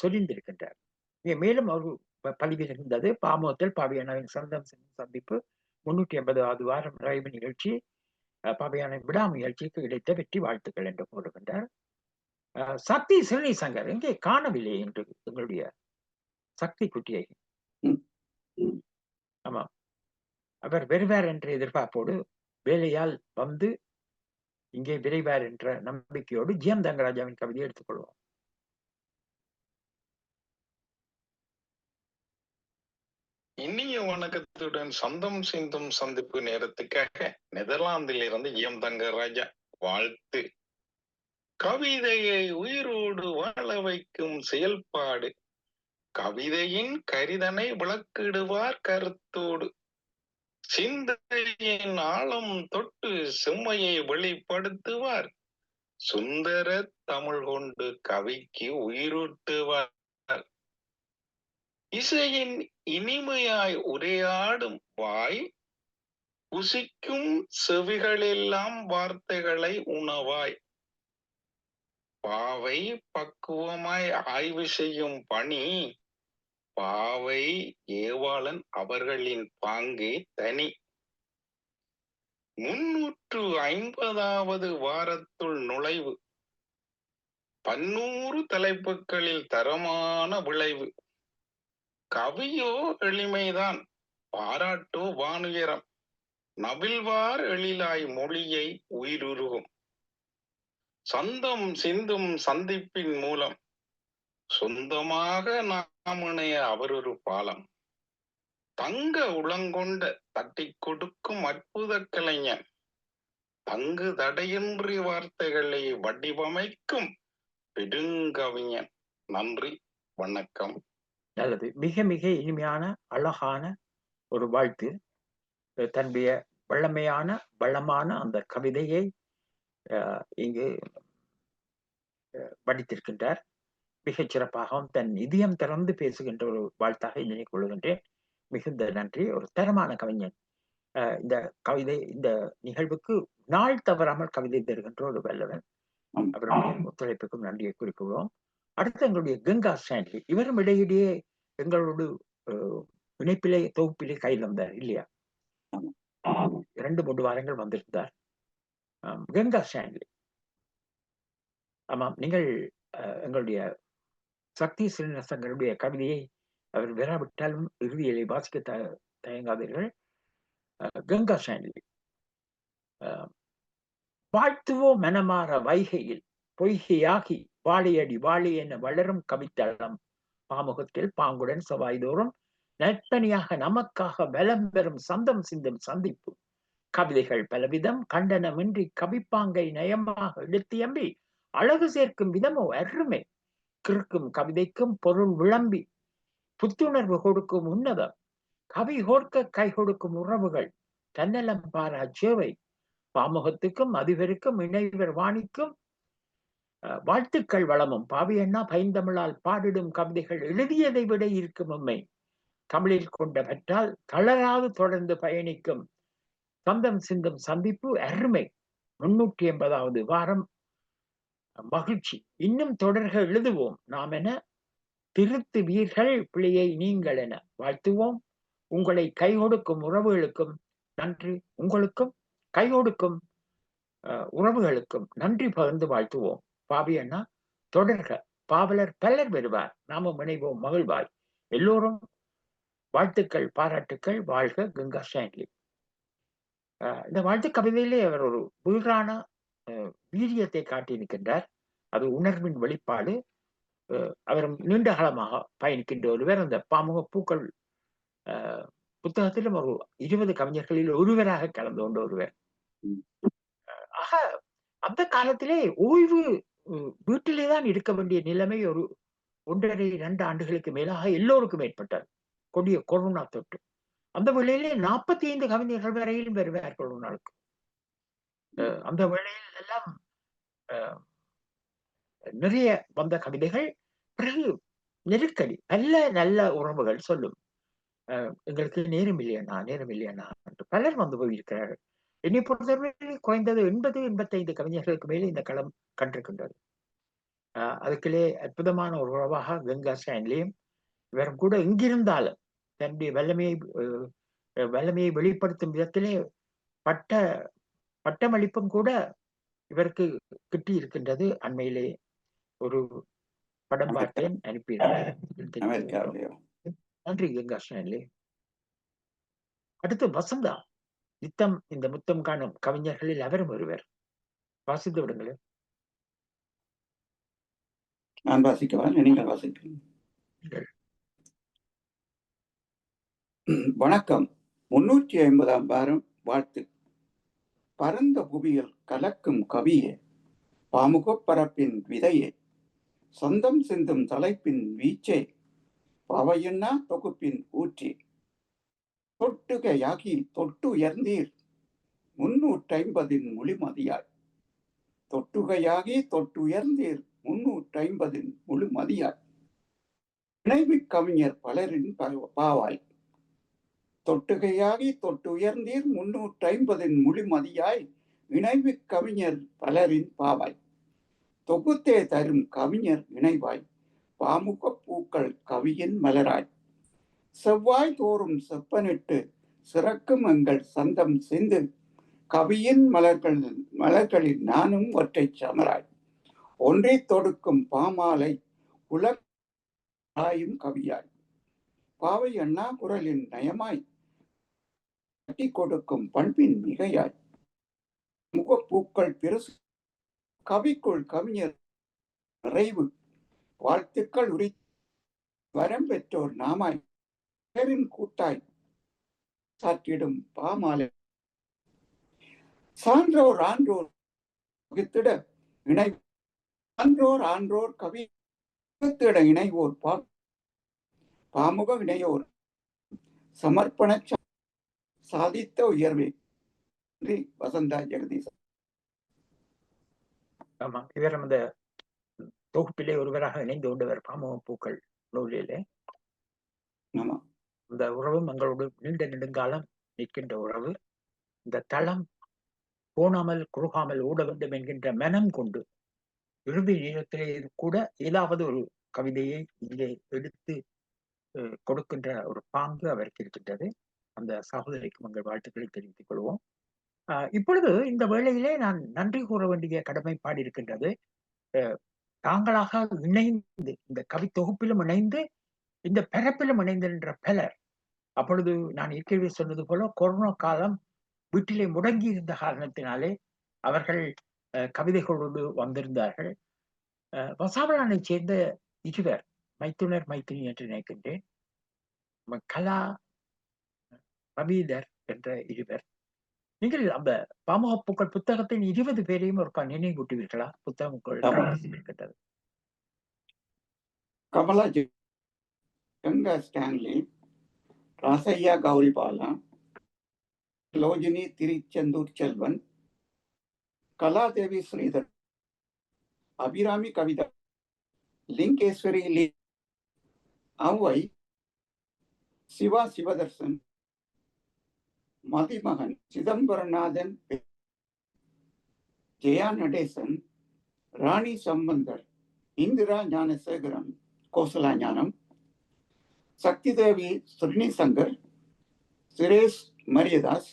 சொல்லியிருந்திருக்கின்றார். மேலும் ஒரு பதிவில் இருந்தது, பாமோத்தல் பாவியானாவின் சந்திப்பு 380வது வாரம் நிறைவு நிகழ்ச்சி பாவியான விடாமுயற்சிக்கு கிடைத்த வெற்றி வாழ்த்துக்கள் என்று கூறுகின்றார். சக்தி சிறுநி சங்கர் எங்கே காணவில்லை என்று எங்களுடைய சக்தி குட்டியை. ஆமா, அவர் வருவார் என்ற எதிர்பார்ப்போடு வேலையால் வந்து இங்கே விரைவார் என்ற நம்பிக்கையோடு ஜிஎம் தங்கராஜாவின் கவிதையை எடுத்துக்கொள்வோம். இனிய வணக்கத்துடன் சந்தம் சிந்தும் சந்திப்பு நேரத்துக்காக நெதர்லாந்தில் இருந்து எம் தங்கராஜா வாழ்த்து. கவிதையை உயிரோடு வாழ வைக்கும் செயல்பாடு, கவிதையின் கரிதனை விளக்கிடுவார் கருத்தோடு, சிந்தையின் ஆழம் தொட்டு செம்மையை வெளிப்படுத்துவார், சுந்தர தமிழ் கொண்டு கவிக்கு உயிரூட்டுவார், இசையின் இனிமையாய் உரையாடும் வாய், புசிக்கும் செவிகளெல்லாம் வார்த்தைகளை உணவாய், பாவை பக்குவமாய் ஆய்வு செய்யும் பணி, பாவை ஏவாளன் அவர்களின் பாங்கே தனி, 350வது வாரத்துள் நுழைவு, 100 தலைப்புகளில் தரமான விளைவு, கவியோ எளிமைதான் பாராட்டோ வானுயரம், நவில்வார் எழிலாய் மொழியை உயிருருகும், சந்தம் சிந்தும் சந்திப்பின் மூலம் சொந்தமாக நாம் இணைய அவர் ஒரு பாலம், தங்க உளங்கொண்ட தட்டி கொடுக்கும் அற்புத கலைஞன், தங்கு தடையின்றி வார்த்தைகளை வடிவமைக்கும் பெருங்கவிஞன். நன்றி, வணக்கம். நல்லது, மிக மிக இனிமையான அழகான ஒரு வாழ்த்து. தன்னுடைய வளமான அந்த கவிதையை இங்கு படித்திருக்கின்றார். மிகச் சிறப்பாகவும் தன் இதயம் திறந்து பேசுகின்ற ஒரு வாழ்த்தாக நினைக் கொள்கின்றேன். மிகுந்த நன்றி. ஒரு தரமான கவிஞன். இந்த கவிதை, இந்த நிகழ்வுக்கு நாள் தவறாமல் கவிதை தருகின்ற ஒரு வல்லவன். அவருடைய ஒத்துழைப்புக்கும் நன்றியை குறிப்பிடுவோம். அடுத்து எங்களுடைய கங்கா ஸ்டான்லி, இவரும் இடையிடையே எங்களோடு இணைப்பிலே தொகுப்பிலே கையில் வந்தார் இல்லையா? 2-3 வாரங்கள் வந்திருந்தார். கங்கா ஸ்டான்லி, ஆமாம், நீங்கள் எங்களுடைய சக்தி சிறுநசங்களுடைய கவிதையை அவர் வராவிட்டாலும் இறுதியிலே வாசிக்க தயங்காதீர்கள். கங்கா ஸ்டான்லி, வாழ்த்துவோம் மனமாற வைகையில் பொய்கையாகி வாழையடி வாழை என வளரும் கவித்தளம், பாமுகத்தில் பாங்குடன் செவ்வாய்தோறும் நற்பணியாக நமக்காக பலம் பெறும் சந்தம் சிந்தும் சந்திப்பு, கவிதைகள் பலவிதம் கண்டனமின்றி கவிப்பாங்கை நயமாக எடுத்தியம்பி அழகு சேர்க்கும் விதமோ அருமை, கிறுக்கும் கவிதைக்கும் பொருள் விளம்பி புத்துணர்வு கொடுக்கும் உன்னதம், கவி கோர்க்க கை கொடுக்கும் உறவுகள் தன்னலம் பாரா சேவை, பாமுகத்துக்கும் அதிபருக்கும் இணைவர் வாணிக்கும் வாழ்த்துக்கள் வளமும், பாவியண்ணா பைந்தமிழால் பாடிடும் கவிதைகள் எழுதியதை விட இருக்கும் உண்மை, தமிழில் கொண்ட பற்றால் தளராது தொடர்ந்து பயணிக்கும் சந்தம் சிந்தும் சந்திப்பு அருமை, 380வது வாரம் மகிழ்ச்சி, இன்னும் தொடர்க எழுதுவோம் நாம் என, திருத்து வீர்கள் பிழையை நீங்கள் என வாழ்த்துவோம், உங்களை கை கொடுக்கும் உறவுகளுக்கும் நன்றி, உங்களுக்கும் கை கொடுக்கும் உறவுகளுக்கும் நன்றி பகிர்ந்து வாழ்த்துவோம். பாவி அண்ணா தொடர்க, பாவலர் பலர் வருவார், நாமும் இணைவோம் மகிழ்வாய், எல்லோரும் வாழ்த்துக்கள் பாராட்டுக்கள், வாழ்க கங்கா ஸ்டான்லி. இந்த வாழ்த்து கவிதையிலே அவர் ஒரு வீரான வீரியத்தை காட்டியிருக்கின்றார். அது உணர்வின் வெளிப்பாடு. அவர் நீண்ட காலமாக பயணிக்கின்ற ஒருவர். அந்த பாமுக பூக்கள் புத்தகத்திலும் ஒரு 20 கவிஞர்களில் ஒருவராக கலந்து கொண்ட ஒருவர். ஆக அந்த காலத்திலே ஓய்வு வீட்டிலே தான் இருக்க வேண்டிய நிலைமை ஒரு 1.5-2 ஆண்டுகளுக்கு மேலாக எல்லோருக்கும் ஏற்பட்டார், கொடிய கொரோனா தொற்று. அந்த வேளையிலே 45 கவிஞர்கள் வரையிலும் வருவார்கள் ஒரு நாளுக்கு. அந்த வேளையில் எல்லாம் நிறைய வந்த கவிதைகள். பிறகு நெருக்கடி, நல்ல உறவுகள் சொல்லும், எங்களுக்கு நேரம் இல்லையண்ணா என்று பலர் வந்து போயிருக்கிறார்கள். என்னை பொறுத்தவரை குறைந்தது 80-85 கவிஞர்களுக்கு மேலே இந்த களம் கண்டிருக்கின்றது. அதுக்குள்ளே அற்புதமான ஒரு உறவாக கங்கா ஸ்டான்லியும் இவரும் கூட எங்கிருந்தாலும் தன்னுடைய வல்லமையை வெளிப்படுத்தும் விதத்திலே பட்ட பட்டமளிப்பும் கூட இவருக்கு கிட்டி இருக்கின்றது. அண்மையிலே ஒரு படம் பார்த்தேன், அனுப்பியிருக்கிறேன். நன்றி கங்கா ஸ்டான்லி. அடுத்து வசந்தா. நித்தம் இந்த முத்தம் காணும் கவிஞர்களில் அவரும் ஒருவர். வாசித்து விடுங்களேன். நான் வாசிக்கவா? நீங்கள் வாசிக்கிறீர்கள். வணக்கம். 350ஆம் வாரம் வாழ்த்து. பரந்த புவியில் கலக்கும் கவியே, பாமுகப் பரப்பின் விதையே, சொந்தம் சிந்தும் தலைப்பின் வீச்சே, பாவையண்ணா தொகுப்பின் ஊற்றி, தொட்டுகையாகி தொட்டு உயர்ந்தீர் 350 முழுமதியாய், தொட்டுகையாகி தொட்டு உயர்ந்தீர் 350 முழுமதியாய், நினைவு கவிஞர் பலரின் பாவாய், தொட்டுகையாகி தொட்டு உயர்ந்தீர் 350 முழுமதியாய், இணைவு கவிஞர் பலரின் பாவாய், தொகுத்தே தரும் கவிஞர் இணைவாய், பாமுக பூக்கள் கவியின் மலராய், செவ்வாய் தோறும் செப்பனிட்டு சிறக்கும் எங்கள் சந்தம் சிந்து, கவியின் மலர்களில் நானும் ஒற்றை சமராய், ஒன்றை தொடுக்கும் பாமாலை உலகாயும் கவியாய், பாவை அண்ணா குரலின் நயமாய், கட்டி கொடுக்கும் பண்பின் மிகையாய், முகப்பூக்கள் பெருசு கவிக்குள் கவிஞர் நிறைவு, வாழ்த்துக்கள் உரி வரம் பெற்றோர் நாமாய், பேரின் கூட்டாய் சாற்றிடும் பாமாலை, சான்றோர் ஆன்றோர் வகுத்திட இணை, சான்றோர் ஆன்றோர் கவி வகுத்திட இணைவோர் பாமுக இணையோர் சமர்ப்பண சாதித்த உயர்வே. வசந்தா ஜெகதீசன். ஆமா, இவர் அந்த தொகுப்பிலே ஒருவராக இணைந்து கொண்டவர் பாமுக பூக்கள் நூலிலே. இந்த உறவும் எங்களோடு நீண்ட நெடுங்காலம் நிற்கின்ற உறவு. இந்த தளம் போனாமல் குறுகாமல் ஓட வேண்டும் என்கின்ற மனம் கொண்டு இறுதி நேரத்திலே கூட ஏதாவது ஒரு கவிதையை இதிலே எடுத்து கொடுக்கின்ற ஒரு பாங்கு அவருக்கு இருக்கின்றது. அந்த சகோதரிக்கு உங்கள் வாழ்த்துக்களை தெரிவித்துக் கொள்வோம். இப்பொழுது இந்த வேளையிலே நான் நன்றி கூற வேண்டிய கடமைப்பாடு இருக்கின்றது. தாங்களாக இணைந்து இந்த கவி தொகுப்பிலும் இணைந்து இந்த பரப்பிலும் இணைந்திருக்கின்ற பலர், அப்பொழுது நான் ஏற்கனவே சொன்னது போல கொரோனா காலம் வீட்டிலே முடங்கி இருந்த காரணத்தினாலே அவர்கள் கவிதைகளோடு வந்திருந்தார்கள். வசாவளானை சேர்ந்த இருவர், மைத்துனர் மைத்தினி என்று நினைக்கின்றேன், கலா ரவீதர் என்ற இருவர், நீங்கள் அந்த பாமுக பூக்கள் புத்தகத்தின் 20 பேரையும் ஒரு நினைவூட்டுவீர்களா? புத்தகங்கள் இருக்கின்றது. கமலாஜி, கங்கா ஸ்டான்லி, ராசையா கௌரிபாலா, லோஜினி திருச்செந்தூர் செல்வன், கலாதேவி ஸ்ரீதர், அபிராமி கவிதா, லிங்கேஸ்வரி லீ, அவ்வை, சிவா சிவதர்சன், மதிமகன் சிதம்பரநாதன், ஜெயா நடேசன், ராணி சம்பந்தர், இந்திரா ஞானசேகரன், கோசலா ஞானம், சக்தி தேவி ஸ்ரீனிசங்கர், சுரேஷ் மரியதாஸ்,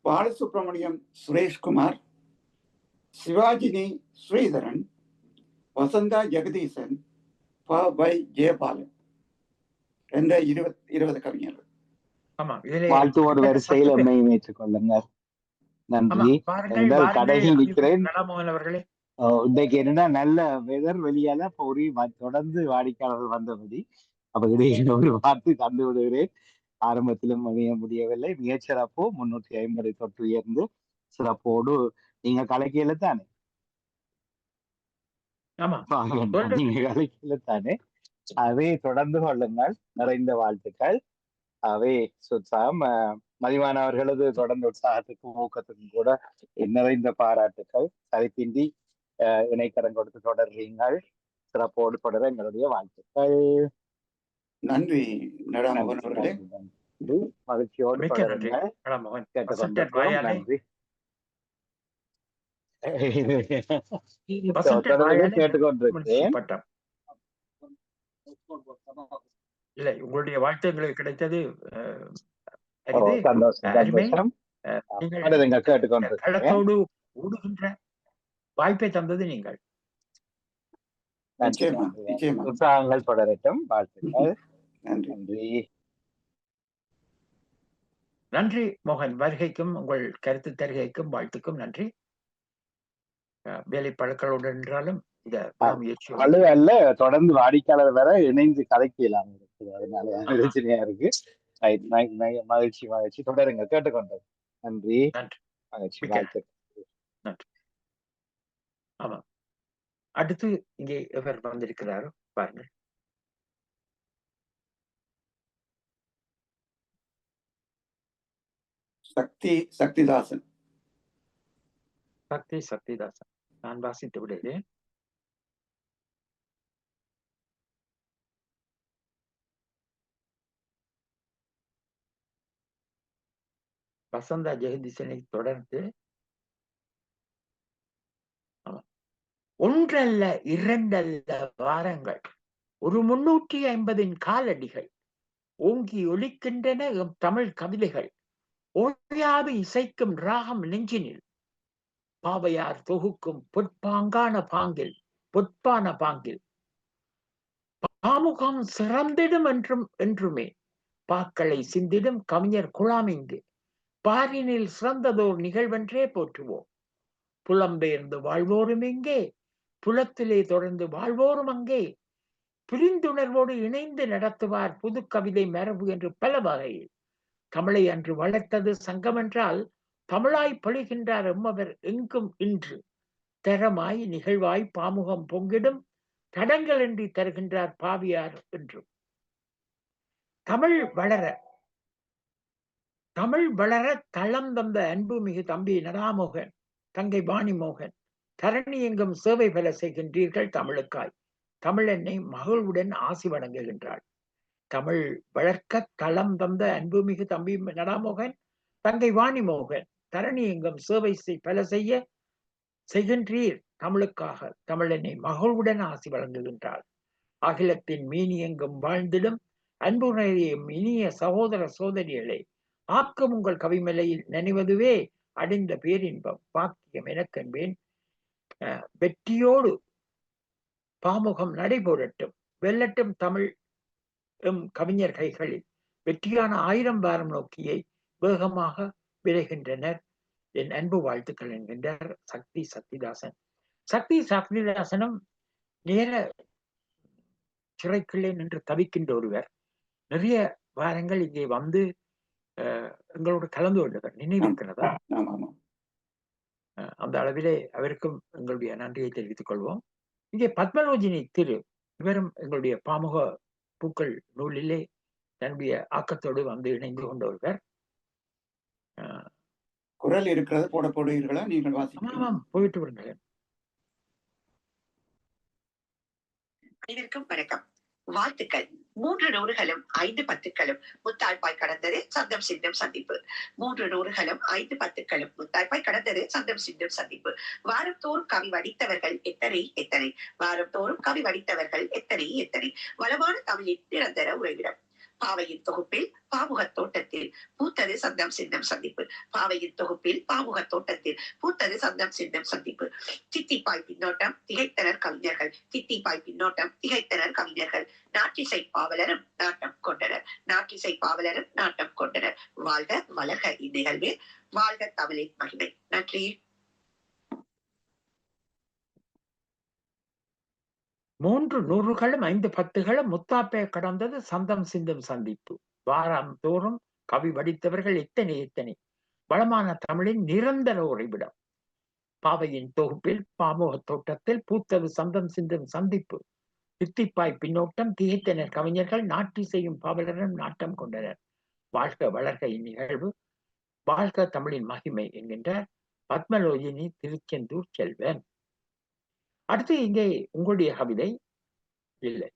பாலசுப்ரமணியம் சுரேஷ்குமார், சிவாஜினி ஸ்ரீதரன், வசந்தா ஜெகதீசன், வை ஜெயபாலன் என்ற 20 கவிஞர்கள். வாழ்த்துவோர் வரிசையில் எம்மையும் ஏற்றுக்கொள்ளுங்கள். நன்றி. கடையில் நிற்கிறேன். இன்னைக்கு என்னன்னா நல்ல வெதர் வெளியால தொடர்ந்து வாடிக்கையாளர்கள் வந்தபடி அப்ப இடையில ஒரு வார்த்தை தந்து விடுகிறேன். ஆரம்பத்திலும் அமைய முடியவில்லை. மிகச்சிறப்போ 350 தொட்டு உயர்ந்து சிறப்போடு நீங்க கலைக்கையில தானே? நீங்க கலைக்கையில தானே? அவை தொடர்ந்து கொள்ளுங்கள். நிறைந்த வாழ்த்துக்கள். அவை சுத்தம் மதிவானவர்களது தொடர்ந்து உற்சாகத்துக்கும் ஊக்கத்துக்கும் கூட நிறைந்த பாராட்டுக்கள். சதைப்பின்றி இணைக்கரம் கொடுத்து தொடர்றீங்கள். சிறப்போடு தொடர எங்களுடைய வாழ்த்துக்கள். நன்றி. மகிழ்ச்சியோடு தொடருங்கள். கேட்டுக்கொண்டிருக்கிறோம். நன்றி. கேட்டுக்கொண்டிருக்கிறேன். பட்டம் இல்லை, உங்களுடைய வாழ்த்து எங்களுக்கு கிடைத்தது. அருமை. நீங்கள் களத்தோடு ஓடுகின்ற வாய்ப்பை தந்தது நீங்கள். உற்சாகங்கள் தொடரட்டும். வாழ்த்துக்கள். நன்றி. நன்றி மோகன், வருகைக்கும் உங்கள் கருத்து தருகைக்கும் வாழ்த்துக்கும் நன்றி. வேலை பழக்களோடு என்றாலும் இந்த அல்ல, தொடர்ந்து வாடிக்கையாளர் வேற இணைந்து கதைக்கலாம் இருக்குது, அதனால பிரச்சனையா இருக்கு. மகிழ்ச்சி தொடருங்க, கேட்டுக்கொண்டது. நன்றி, மகிழ்ச்சி, வாழ்த்து. நன்றி. ஆமா, அடுத்து இங்கே எவர் வந்திருக்கிறாரோ பாருங்கள். சக்திதாசன். சக்திதாசன், நான் வாசித்து விடுகிறேன். வசந்தா ஜெகதீசனை தொடர்ந்து ஒன்றல்ல இரண்டல்ல வாரங்கள், ஒரு 350 காலடிகள் ஓங்கி ஒலிக்கின்றன எம் தமிழ் கவிதைகள், ஓயாது இசைக்கும் ராகம் நெஞ்சினில், பாவையார் தொகுக்கும் பொற்பான பாங்கில் பாமுகம் சிறந்திடும் என்றுமே பாக்களை சிந்திடும் கவிஞர் குழாமிங்கு, பாரினில் சிறந்ததோர் நிகழ்வென்றே போற்றுவோம். புலம்பெயர்ந்து வாழ்வோரும் எங்கே, புலத்திலே தொடர்ந்து வாழ்வோரும் அங்கே, புரிந்துணர்வோடு இணைந்து நடத்துவார் புது கவிதை மரபு என்று பல வகையில். தமிழை அன்று வளர்த்தது சங்கம் என்றால் தமிழாய் பொழிகின்றார் எம்மவர் எங்கும் இன்று, தரமாய் நிகழ்வாய் பாமுகம் பொங்கிடும் தடங்களின்றி தருகின்றார் பாவியார் என்றும். தமிழ் வளர தளம் தந்த அன்பு மிகு தம்பி நடாமோகன், தங்கை வாணிமோகன், தரணி எங்கும் சேவை பல செய்கின்றீர்கள் தமிழுக்காய், தமிழென்னை மகளுடன் ஆசி வணங்குகின்றாள். தமிழ் வளர்க்க தளம் தந்த அன்புமிகு தம்பி நடாமோகன், தங்கை வாணிமோகன், தரணி எங்கும் சேவை பல செய்கின்றீர் தமிழுக்காக, தமிழென்னை மகளுடன் ஆசி வழங்குகின்றாள். அகிலத்தின் மீனி எங்கும் வாழ்ந்திடும் அன்புரையும் இனிய சகோதர சோதரிகளை ஆக்கும் உங்கள் கவிமலையில் நினைவதுவே அடைந்த பேரின்பம் பாக்கியம் எனக்கென்பேன். வெற்றியோடு பாமுகம் நடைபோடட்டும், வெல்லட்டும் தமிழ் எம் கவிஞர் கைகளில், வெற்றியான 1000 வாரம் நோக்கியை வேகமாக விளைகின்றனர். என் அன்பு வாழ்த்துக்கள் என்கின்றார் சக்திதாசன். சக்திதாசனும் நேர சிறைக்குள்ளே நின்று தவிக்கின்ற ஒருவர். நிறைய வாரங்கள் இங்கே வந்து எங்களோடு கலந்து கொண்டவர் நினைவிருக்கிறதா? அந்த அளவிலே அவருக்கும் எங்களுடைய நன்றியை தெரிவித்துக் கொள்வோம். இங்கே பத்மலோஜினி திரு, இவரும் எங்களுடைய பாமுக பூக்கள் நூலிலே தன்னுடைய ஆக்கத்தோடு வந்து இணைந்து கொண்ட ஒருவர். குரல் இருக்கிறது, போட போடுவீர்களா? நீங்கள் வாசிக்கலாம். போயிட்டு விடுங்களேன். அனைவருக்கும் வணக்கம், வாழ்த்துக்கள். 3 நூறுகளும் 5 பத்துக்களும் முத்தாய்ப்பாய் கடந்தது சந்தம் சிந்தம் சந்திப்பு. 3 நூறுகளும் 5 பத்துக்களும் முத்தாய்ப்பாய் கடந்தது சந்தம் சிந்தம் சந்திப்பு. வாரம் தோறும் கவி வடித்தவர்கள் எத்தனை, வாரம் தோறும் கவி வடித்தவர்கள் எத்தனை. வளமான தமிழின் நிரந்தர உறைவிடம். பாவையின் தொகுப்பில் பாமுகத் தோட்டத்தில் பூத்தது சந்தம் சின்னம் சந்திப்பு. பாவையின் தொகுப்பில் பாமுகத் தோட்டத்தில் பூத்தது சந்தம் சின்னம் சந்திப்பு. தித்திப்பாய் பின்னோட்டம் திகைத்தனர் கவிஞர்கள், தித்திப்பாய் பின்னோட்டம் திகைத்தனர் கவிஞர்கள். நாட்டிசை பாவலரும் நாட்டம் கொண்டனர். வாழ்க வளர்க இந்நிகழ்வே, வாழ்க தமிழின் மகிமை. நன்றி. 3 நூறுகளும் 5 பத்துகளும் முத்தாப்பை கடந்தது சந்தம் சிந்தும் சந்திப்பு. வாரம் தோறும் கவி வடித்தவர்கள் எத்தனை. வளமான தமிழின் நிரந்தர உறைவிடம். பாவையின் தொகுப்பில் பாமுக தோட்டத்தில் பூத்தது சந்தம் சிந்தும் சந்திப்பு. தித்திப்பாய் பின்னோட்டம் திகைத்தனர் கவிஞர்கள், நாட்டிசையும் பாவலரும் நாட்டம் கொண்டனர். வாழ்க வளர்க இந்நிகழ்வு, வாழ்க தமிழின் மகிமை என்கின்றார் பத்மலோஜினி திருச்செந்தூர் செல்வன். அடுத்து இங்கே உங்களுடைய கவிதை இல்லை.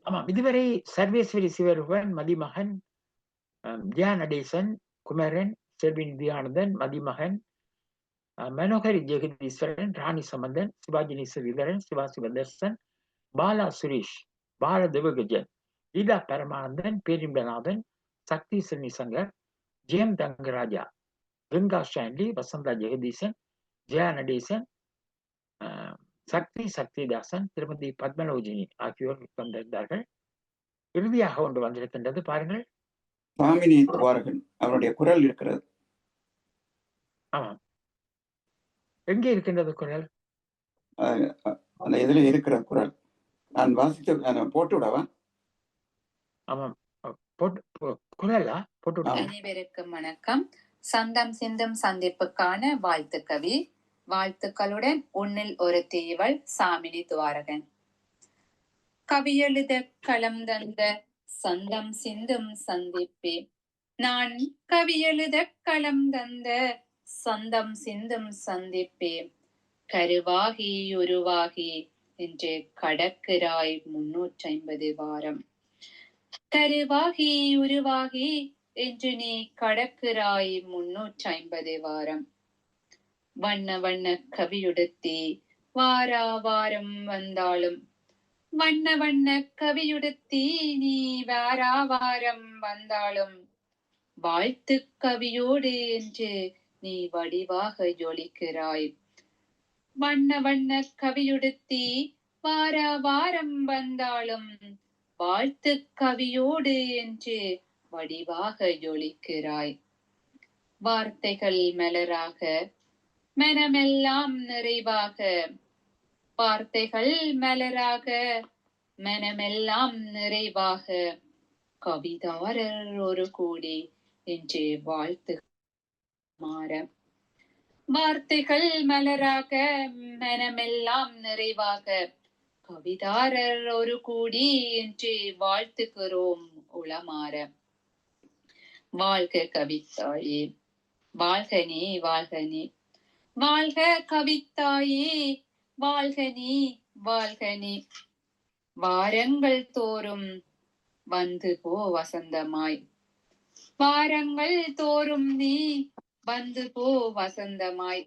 ஆமாம், இதுவரை சர்வேஸ்வரி சிவருவன், மதிமகன், ஜியா நடேசன், குமரன், செல்வி நிதியானந்தன், மதிமகன், மனோகரி ஜெகதீஸ்வரன், ராணி சம்பந்தன், சிவாஜினி ஸ்ரீதரன், சிவா சிவதர்சன், பாலா சுரேஷ், பால தேவகஜன், லீலா பரமானந்தன், பேரிம்பநாதன், சக்தி சிறுனிசங்கர், ஜெயம் தங்கராஜா, கங்கா ஸ்டான்லி, வசந்தா ஜெகதீசன், ஜெயா நடேசன், சக்தி சக்திதாசன், திருமதி பத்மலோஜினி ஆகியோர் வந்திருந்தார்கள். இறுதியாக ஒன்று வந்திருக்கின்றது, பாருங்கள். பாமினி துவாரகன் அவருடைய குரல் இருக்கிறது. ஆமாம், எங்கே இருக்கின்றது குரல்? அந்த இதுல இருக்கிற குரல் நான் வாசித்து போட்டு விடவா? ஆமாம், குரலா போட்டு விட. அனைவருக்கும் வணக்கம். சந்தம் சிந்தும் சந்திப்புக்கான வாழ்த்து கவி. வாழ்த்துக்களுடன் உன்னில் ஒரு தேவள் சாமினி துவாரகன். கவியெழுத களம் தந்த சந்தம் சிந்தும் சந்திப்பே, நான் கவியெழுத களம் தந்த சந்தம் சிந்தும் சந்திப்பே, கருவாகி உருவாகி என்று கடக்கிறாய் 350 வாரம். கருவாகி உருவாகி என்று நீ கடக்கிறாய் 350 வாரம். வண்ண வண்ண கவியுடுத்தி வாரா வாரம் வந்தாலும், வண்ண வண்ண கவியுடுத்தி நீ வாரா வாரம் வந்தாலும், வாழ்த்து கவியோடு என்று நீ வடிவாக ஜொலிக்கிறாய். வண்ண வண்ண கவியுடுத்தி வாரா வாரம் வந்தாலும், வாழ்த்து கவியோடு என்று வடிவாக ஜொலிக்கிறாய். வார்த்தைகள் மலராக மனமெல்லாம் நிறைவாக, வார்த்தைகள் மலராக மனமெல்லாம் நிறைவாக, கவிதாரர் ஒரு கோடி என்று வாழ்த்து மாற. வார்த்தைகள் மலராக மனமெல்லாம் நிறைவாக, கவிதாரர் ஒரு கோடி என்று வாழ்த்துகிறோம் உளமாற. வாழ்க கவித்தாயே, வாழ்க நீ, வாழ்க நீ, வாழ்க கவித்தாயே, வாழ்க நீ, வாழ்க நீ. வாரங்கள் தோறும் வந்து போ வசந்தமாய், வாரங்கள் தோறும் நீ வந்து போ வசந்தமாய்,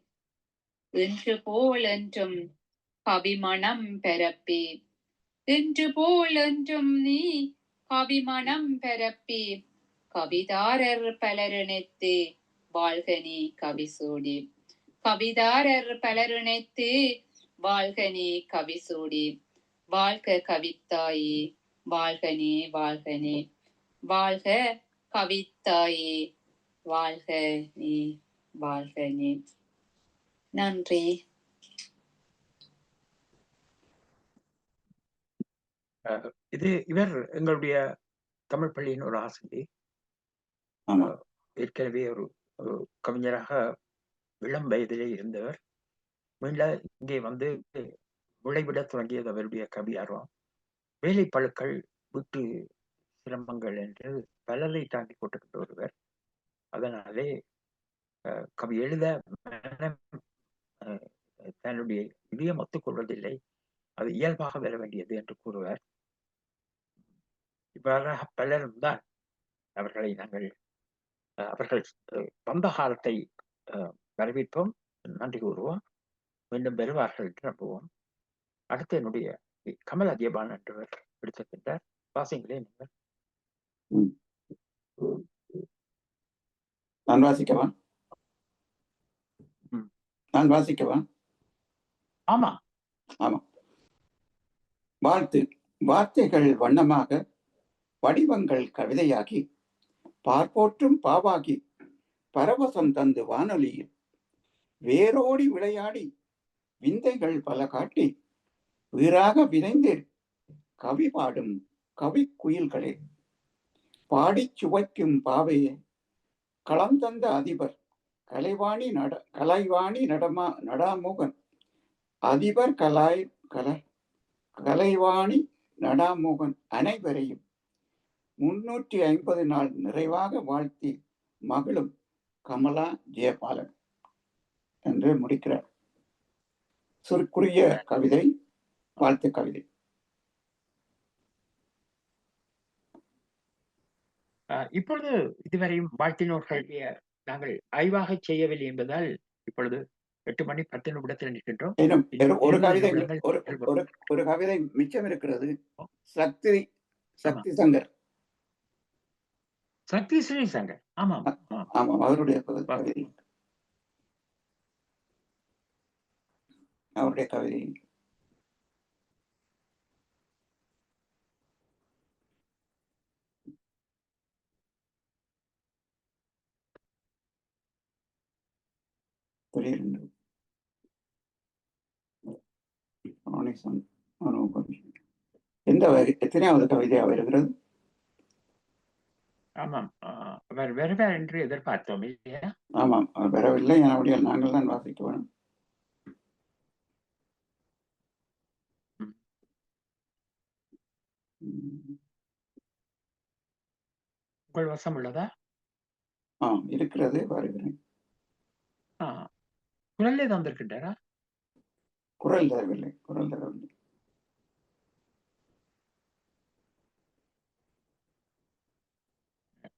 என்று போல் என்றும் கவிமணம் பெறப்பே, என்று போல் என்றும் நீ கவிமணம் பெறப்பே, கவிதாரர் பலரிணைத்து வாழ்க நீ கவிசூடி, கவிதாரர் பலரிணைத்து வாழ்க நீ கவிசூடி. வாழ்க கவித்தாயே, வாழ்க நீ, வாழ்க நீ, வாழ்க கவித்தாயே, வாழ்க நீ, வாழ்க நீ. நன்றி. இது இவர் எங்களுடைய தமிழ் பள்ளியின் ஒரு ஆசிரியர். ஏற்கனவே ஒரு கவிஞராக இளம் வயதிலே இருந்தவர். மீண்டும் இங்கே வந்து விளைவிட தொடங்கியது அவருடைய கவி ஆர்வம். வேலைப்பழுக்கள், வீட்டு சிரமங்கள் என்று பலரை தாண்டி கொண்டிருந்த ஒருவர். அதனாலே கவி எழுத தன்னுடைய இதயம் ஒத்துக்கொள்வதில்லை, அது இயல்பாக வர வேண்டியது என்று கூறுவார். இவ்வாறாக பலரும் தான் அவர்களை நாங்கள் அவர்கள் வந்த காலத்தை வரவேற்போம், நன்றி கூறுவோம், மீண்டும் பெறுவார்கள் என்று நம்புவோம். அடுத்து என்னுடைய கமல் அஜயபான் என்றவர் எடுத்திருக்கின்றார். வாசிங்களே நீங்கள். நான் வாசிக்கவா? நான் வாசிக்கவா? ஆமா ஆமா. வாழ்த்து. வார்த்தைகள் வண்ணமாக, வடிவங்கள் கவிதையாகி, பார்ப்போற்றும் பாவாகி, பரவசம் தந்து வானொலியில் வேரோடி விளையாடி, விந்தைகள் பல காட்டி, வீராக விரைந்து கவி பாடும் கவி குயில்களே, பாடி சுவைக்கும் பாவையே, களம் தந்த அதிபர் கலைவாணி நடாமோகன், அதிபர் கலைவாணி நடாமோகன் அனைவரையும் 350 நாள் நிறைவாக வாழ்த்தி மகளும் கமலா ஜெயபாலன் என்று முடிக்கிறார். சுருக்குரிய கவிதை, வாழ்த்து கவிதை. இப்பொழுது இதுவரையும் வாழ்த்தினோர்களுடைய நாங்கள் ஆய்வாக செய்யவில்லை என்பதால் இப்பொழுது 8 மணி 10 நிமிடத்தில் நிற்கின்றோம். இன்னும் இன்னும் ஒரு 20 கவிதை நிமிடங்கள் ஒரு நிகழ்வு. ஒரு ஒரு கவிதை மிச்சம் இருக்கிறது. ஆமா. சக்தி சங்கர். சக்தி ஸ்ரீசங்கர். ஆமாம். ஆமாம், அவருடைய வா. கவிதை. அவருடைய கவிதை புரியுது. எந்த எத்தனையாவது கவிதையா வருகிறது? ஆமாம். அவர் வருவார் என்று எதிர்பார்த்தோம் இல்லையா? ஆமாம், அவர் வரவில்லை. என்னுடைய நாங்கள் தான் வாசிக்க வேணும். உங்கள் வசம் உள்ளதா? இருக்கிறது, வருகிறேன். குரல்லே தந்திருக்கின்றாரா? குரல் தரவில்லை.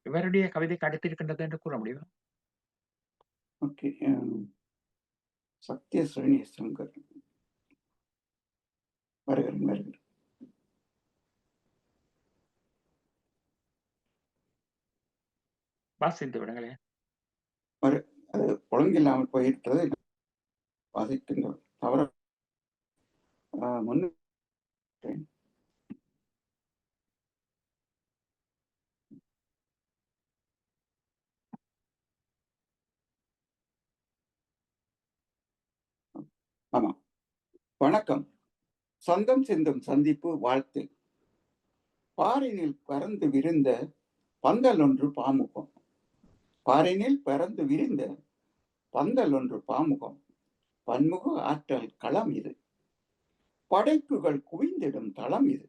இவருடைய கவிதை அடுத்திருக்கின்றது என்று கூற முடியுமா? ஓகே. சத்ய ஸ்ரீனிசங்கர். வருகிறேன். வாசித்து விடுங்களேன். அது ஒழுங்கில்லாமல் போயிருக்கிறது. வாசிக்கின்ற தவற முன்னு ஆமா. வணக்கம். சந்தம் சிந்தும் சந்திப்பு வாழ்த்து. பாரினில் பறந்து விரிந்த பந்தல் ஒன்று பாமுகம். பாரினில் பறந்து விரிந்த பந்தல் ஒன்று பாமுகம். பன்முக ஆற்றல் களம் இது. படைப்புகள் குவிந்திடும் தளம் இது.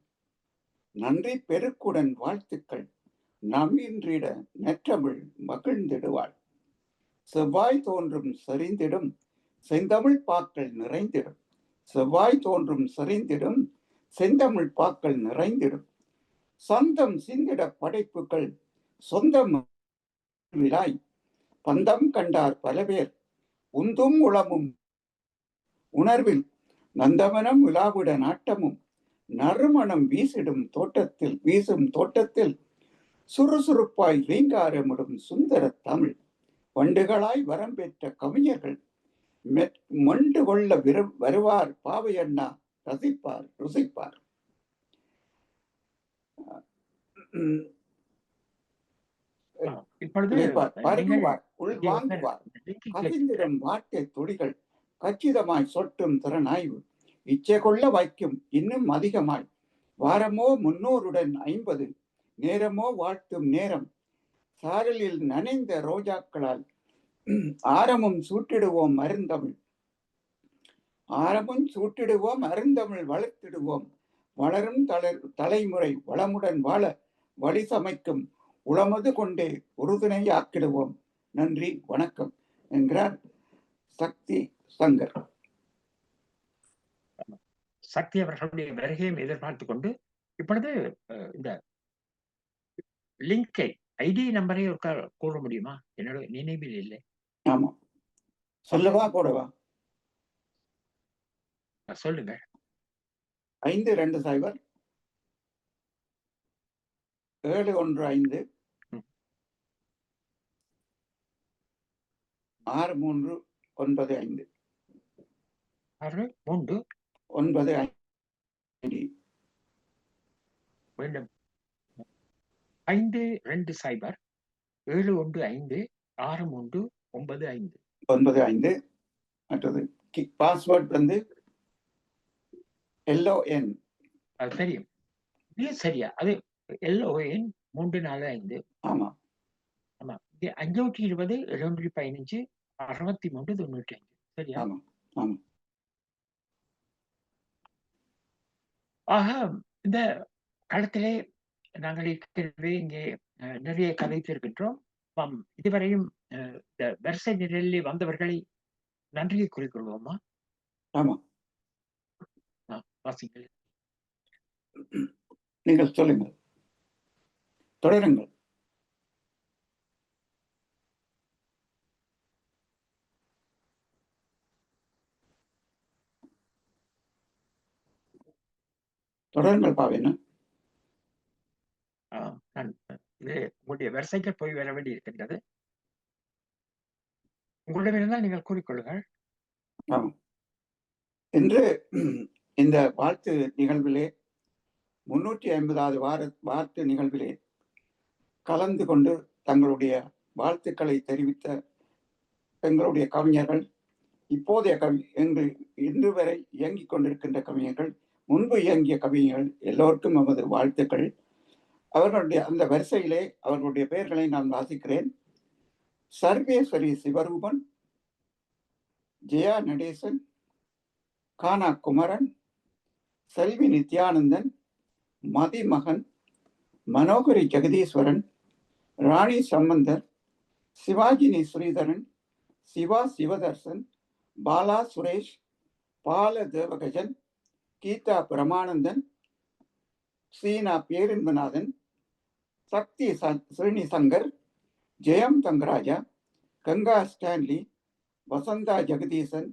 நன்றி பெருக்குடன் வாழ்த்துக்கள். நம்மின்றிட நெற்றமிழ் மகிழ்ந்திடுவாள். செவ்வாய் தோன்றும் செறிந்திடும் செந்தமிழ் பாக்கள் நிறைந்திடும். செவ்வாய் தோன்றும் செறிந்திடும் செந்தமிழ் பாக்கள் நிறைந்திடும். சொந்தம் சிந்திட படைப்புகள் சொந்தம் விழாய் பந்தம் கண்டார் பல பேர். உந்தும் உளமும் உணர்வில் நந்தவனம் விழாவிட நாட்டமும் நறுமணம் வீசும் தோட்டத்தில் சுறுசுறுப்பாய் ரீங்காரமிடும் சுந்தர தமிழ். வண்டுகளாய் வரம் பெற்ற கவிஞர்கள் மண்டு கொள்ள வருவார். பாவையண்ணா ரசிப்பார் ருசிப்பார். பருகுவார் உள்வாங்குவார். கசிந்திடும் வார்த்தை துளிகள் கச்சிதமாய் சொட்டும் திறனாய்வு இச்சை கொள்ள வைக்கும் இன்னும் அதிகமாய். வாரமோ 300 50 நேரமோ வாழ்த்தும் நேரம். சாரலில் நனைந்த ரோஜாக்களால் ஆரமும் சூட்டிடுவோம் அருந்தமிழ். அருந்தமிழ் வளர்த்திடுவோம். வளரும் தலைமுறை வளமுடன் வாழ வழி சமைக்கும் உளமது கொண்டே உறுதுணையாக்கிடுவோம். நன்றி, வணக்கம் என்கிறார் சக்தி சங்கர். சக்தி அவர்களுடைய வருகையும் எதிர்பார்த்து கொண்டு இப்பொழுது இந்த லிங்கை ஐடி நம்பரை கூற முடியுமா? என்னோட நினைவில் இல்லை. ஆமா, சொல்லவா போடவா? சொல்லுங்க. 520 715 6395 6395 வேண்டும். 520 715 6395. மற்றது பாஸ்வேர்ட் வந்து LON. அது தெரியும். சரியா? அது LON 345. ஆமா ஆமா. 520 715 6395. சரியா? ஆமா ஆமா. ஆக இந்த களத்திலே நாங்கள் ஏற்கனவே இங்கே நிறைய கதைத்திருக்கின்றோம். இதுவரையும் இந்த வரிசை நிலையிலே வந்தவர்களை நன்றியை குறிக்கொள்வோமா? ஆமா, வாசிங்கள். நீங்கள் சொல்லுங்கள், தொடருங்கள். தொடருங்கள் பாவேன்னா. நான் உங்களுடைய வரிசைக்கு போய் வர வேண்டி இருக்கின்றது. உங்களிடமிருந்தால் நீங்கள் கூறிக்கொள்ளுங்கள். இன்று இந்த வாழ்த்து நிகழ்விலே 350வது வாழ்த்து நிகழ்விலே கலந்து கொண்டு தங்களுடைய வாழ்த்துக்களை தெரிவித்த எங்களுடைய கவிஞர்கள், இப்போதைய இன்று வரை இயங்கிக் கொண்டிருக்கின்ற கவிஞர்கள், முன்பு இயங்கிய கவிஞர்கள் எல்லோருக்கும் நமது வாழ்த்துக்கள். அவர்களுடைய அந்த வரிசையிலே அவர்களுடைய பெயர்களை நான் வாசிக்கிறேன். சர்வேஸ்வரி சிவரூபன், ஜெயா நடேசன், கானா குமரன், செல்வி நித்யானந்தன், மதிமகன், மனோகரி ஜெகதீஸ்வரன், ராணி சம்பந்தர், சிவாஜினி ஸ்ரீதரன், சிவா சிவதர்சன், பாலா சுரேஷ், பால தேவகஜன், கீதா பிரமானந்தன், சீனா பேரின்பநாதன், சக்தி ஸ்ரீனிசங்கர், ஜெயம் தங்கராஜா, கங்கா ஸ்டான்லி, வசந்தா ஜெகதீசன்,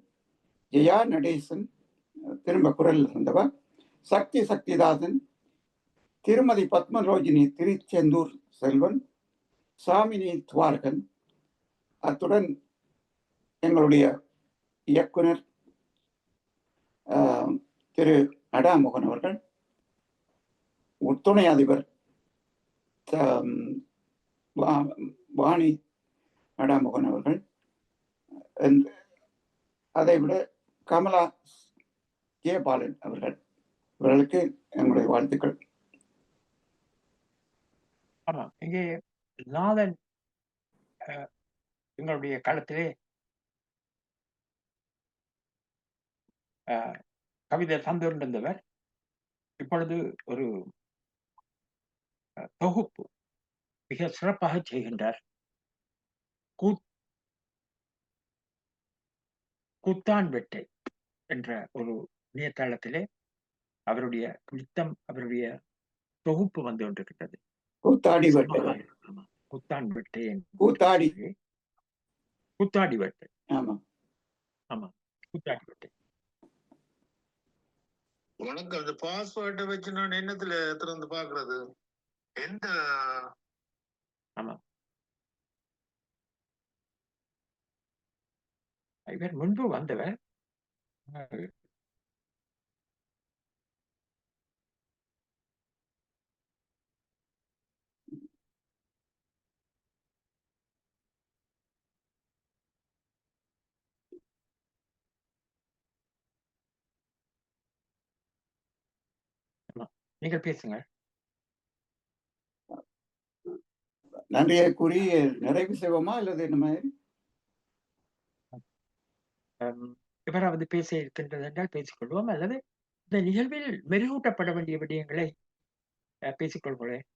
ஜெயா நடேசன், திரும்ப குரல் இருந்தவர், சக்தி சக்திதாசன், திருமதி பத்மரோஜினி திருச்செந்தூர் செல்வன், சாமினி துவாரகன், அத்துடன் எங்களுடைய இயக்குனர் திரு நடாமோகன் அவர்கள், துணை அதிபர் வாணி நடாமோகன் அவர்கள், அதைவிட கமலா ஜெயபாலன் அவர்கள், இவர்களுக்கு எங்களுடைய வாழ்த்துக்கள். ஆமா, இங்கே நாதன் எங்களுடைய களத்திலே கவிதை தந்திருந்தவர் இப்பொழுது ஒரு தொகுப்பு மிக சிறப்பாக செய்கின்றார். கூத்தான் வெட்டை என்ற ஒரு இணையதளத்திலே அவருடைய புத்தம், அவருடைய தொகுப்பு வந்து கொண்டிருக்கிறது. கூத்தாடி வெட்டை, கூத்தான் வெட்டை, கூத்தாடி வெட்டை. ஆமா ஆமா, கூத்தாடி வெட்டை. உனக்கு அந்த பாஸ்வேர்டை வச்சு நான் என்னத்துல திறந்து பாக்குறது? எந்த? ஆமா, இவர் முன்பு வந்தவர். நீங்கள் பேசுங்க. நன்றியை கூறி நிறைவு செய்வோமா அல்லது என்ன மாதிரி? எவராவது பேச இருக்கின்றது என்றால் பேசிக்கொள்வோம், அல்லது இந்த நிகழ்வில் மெருகூட்டப்பட வேண்டிய விடயங்களை பேசிக்கொள்வோம்.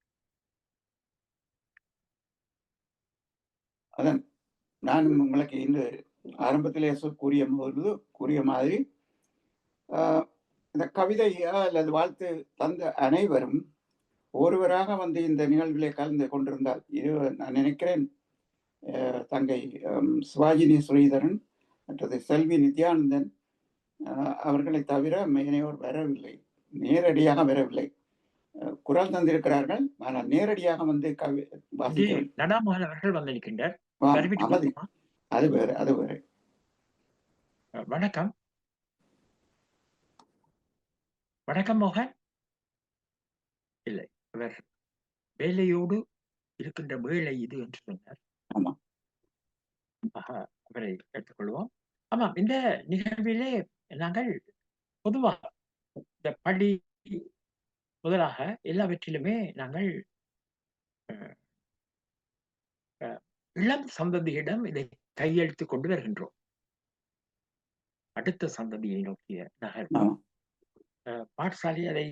அதான் நானும் உங்களுக்கு இந்த ஆரம்பத்திலே கூறிய மாதிரி இந்த கவிதையா அல்லது வாழ்த்து தந்த அனைவரும் ஒருவராக வந்து இந்த நிகழ்விலே கலந்து கொண்டிருந்தால், இது நான் நினைக்கிறேன் தங்கை சிவாஜினி ஸ்ரீதரன் மற்றது செல்வி நித்யானந்தன் அவர்களை தவிர மேனையோர் வரவில்லை, நேரடியாக வரவில்லை. குரல் தந்திருக்கிறார்கள், ஆனால் நேரடியாக வந்து நடாமோகன் அவர்கள் வந்திருக்கின்றார். அது வேறு, அது வேறு. வணக்கம் வணக்கம் மோகன். இல்லை, அவர் வேலையோடு இருக்கின்ற வேலை இது என்று சொன்னார். ஆமா, அவரை கேட்டுக்கொள்வோம். ஆமாம், இந்த நிகழ்விலே நாங்கள் பொதுவாக இந்த பள்ளி முதலாக எல்லாவற்றிலுமே நாங்கள் இளம் சந்ததியிடம் இதை கையெழுத்து கொண்டு வருகின்றோம். அடுத்த சந்ததியை நோக்கிய நகர்வு. பாடசாலை அதை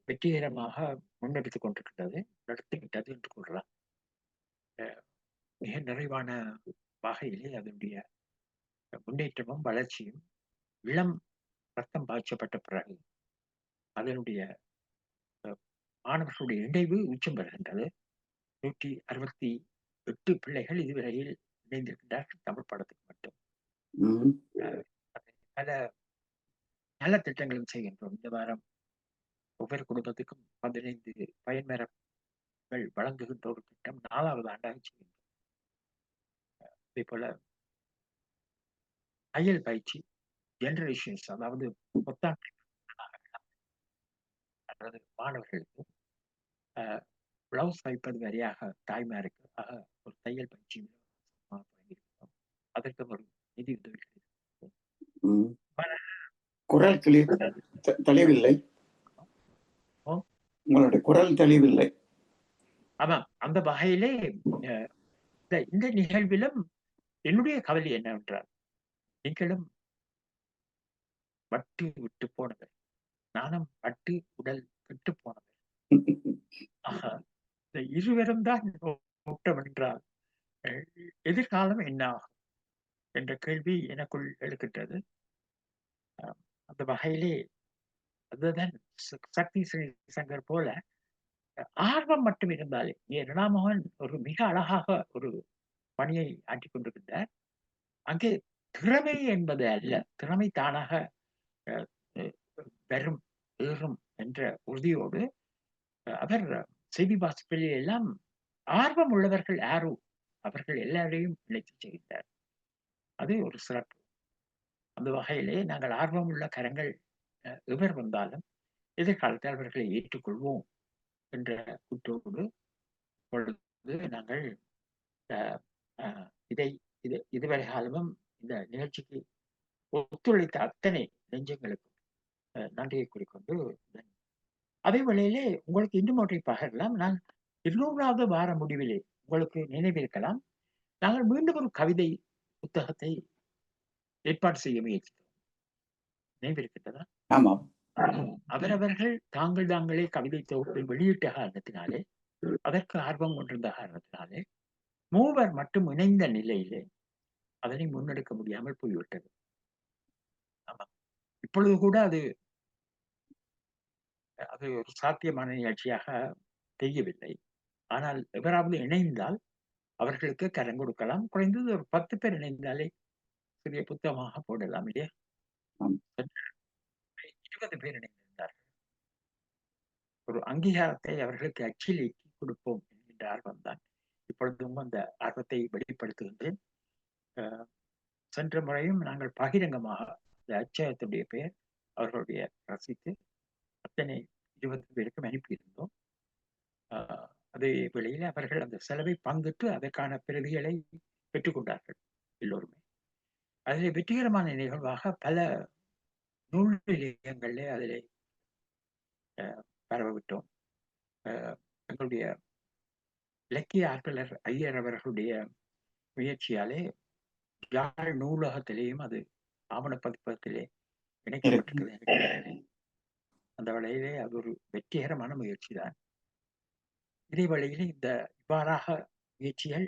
வெற்றிகரமாக முன்னெடுத்துக் கொண்டிருக்கின்றது, நடத்திவிட்டது என்று கூறலாம். மிக நிறைவான வகையிலே அதனுடைய முன்னேற்றமும் வளர்ச்சியும் இளம் ரத்தம் பாய்ச்சப்பட்ட பிறகு அதனுடைய மாணவர்களுடைய இணைவு உச்சம் பெறுகின்றது. 168 பிள்ளைகள் இதுவரையில் இணைந்திருக்கின்றார்கள் தமிழ் பாடத்துக்கு மட்டும். பல நல்ல திட்டங்களும் செய்கின்றோம். இந்த வாரம் ஒவ்வொரு குடும்பத்துக்கும் 15 பயன்மரங்கள் வழங்குகின்ற ஒரு திட்டம் 4வது ஆண்டாக செய்கின்றோம். அதே போல தையல் பயிற்சி ஜெனரேஷன்ஸ், அதாவது புத்தாண்டு அல்லது மாணவர்களுக்கு பிளவுஸ் தைப்பது வரையாக தாய்மாருக்கு ஒரு தையல் பயிற்சி வழங்கியிருக்கிறோம். அதற்கு ஒரு நிதி உதவி குரல் தெளிவில்லை. உங்களுடைய குரல் தெளிவில்லை. ஆமாம், அந்த வகையிலே இந்த நிகழ்விலும் என்னுடைய கவலை என்னவென்றால், நீங்களும் வட்டு விட்டு போனவர், நானும் வட்டு உடல் விட்டு போனவர். இந்த இருவரும் தான் முட்டம் என்றால் எதிர்காலம் என்ன ஆகும் என்ற கேள்வி எனக்குள் எழுகின்றது. அந்த வகையிலே அதுதான் சக்தி ஸ்ரீசங்கர் போல ஆர்வம் மட்டும் இருந்தாலே, ரணாமோகன் ஒரு மிக அழகாக ஒரு பணியை ஆற்றிக் கொண்டிருக்கின்றார். அங்கே திறமை என்பது அல்ல, திறமை தானாக வரும் ஏறும் என்ற உறுதியோடு அவர் செய்தி வாசிப்பில் எல்லாம் ஆர்வம் உள்ளவர்கள் யாரோ அவர்கள் எல்லாரையும் நினைத்து செய்கின்றார். அது ஒரு சிறப்பு. அந்த வகையிலே நாங்கள் ஆர்வம் உள்ள கரங்கள் எவர் வந்தாலும் எதிர்காலத்தில் அவர்களை ஏற்றுக்கொள்வோம் என்ற கூட்டோடு பொழுது நாங்கள் இதுவரை காலமும் இந்த நிகழ்ச்சிக்கு ஒத்துழைத்த அத்தனை நெஞ்சங்களுக்கும் நன்றியை கூறிக்கொண்டு, அதே வேளையிலே உங்களுக்கு இன்னும் ஒன்றை பகிரலாம். நான் 200வது வார முடிவிலே உங்களுக்கு நினைவிருக்கலாம், நாங்கள் மீண்டும் ஒரு கவிதை புத்தகத்தை ஏற்பாடு செய்ய முயற்சித்தோம். நினைவிருக்கின்றதா? ஆமாம். அவரவர்கள் தாங்களே கவிதை தொகுப்பை வெளியிட்ட காரணத்தினாலே, அதற்கு ஆர்வம் கொண்டிருந்த காரணத்தினாலே, மூவர் மட்டும் இணைந்த நிலையிலே அதனை முன்னெடுக்க முடியாமல் போய்விட்டது. ஆமா, இப்பொழுது கூட அது ஒரு சாத்தியமான நிகழ்ச்சியாக தெரியவில்லை. ஆனால் எவராவது இணைந்தால் அவர்களுக்கு கரம் கொடுக்கலாம். குறைந்தது ஒரு 10 பேர் இணைந்தாலே சிறிய புத்தகமாக போடலாம் இல்லையா? 20 பேர் இணைந்திருந்தார்கள். ஒரு அங்கீகாரத்தை அவர்களுக்கு அச்சிலேற்றி கொடுப்போம் என்கின்ற ஆர்வம் தான் இப்பொழுதும் அந்த ஆர்வத்தை வெளிப்படுத்துகின்றேன். சென்ற முறையும் நாங்கள் பகிரங்கமாக இந்த அச்சகத்துடைய பெயர் அவர்களுடைய ரசித்து அத்தனை 20 பேருக்கும் அனுப்பியிருந்தோம். அதே வேளையில் அவர்கள் அந்த செலவை பங்கிட்டு அதற்கான பிரதிகளை பெற்றுக்கொண்டார்கள் எல்லோருமே. அதில் வெற்றிகரமான நிகழ்வாக பல நூல் நிலையங்களிலே அதில் பரவவிட்டோம். எங்களுடைய இலக்கிய ஆற்றலர் ஐயர் அவர்களுடைய முயற்சியாலே யாழ் நூலகத்திலேயும் அது ஆவண பதிப்பகத்திலே இணைக்கப்பட்டிருக்கிறது. அந்த வழியிலே அது ஒரு வெற்றிகரமான முயற்சி தான். இதே வழியில் இவ்வாறாக முயற்சிகள்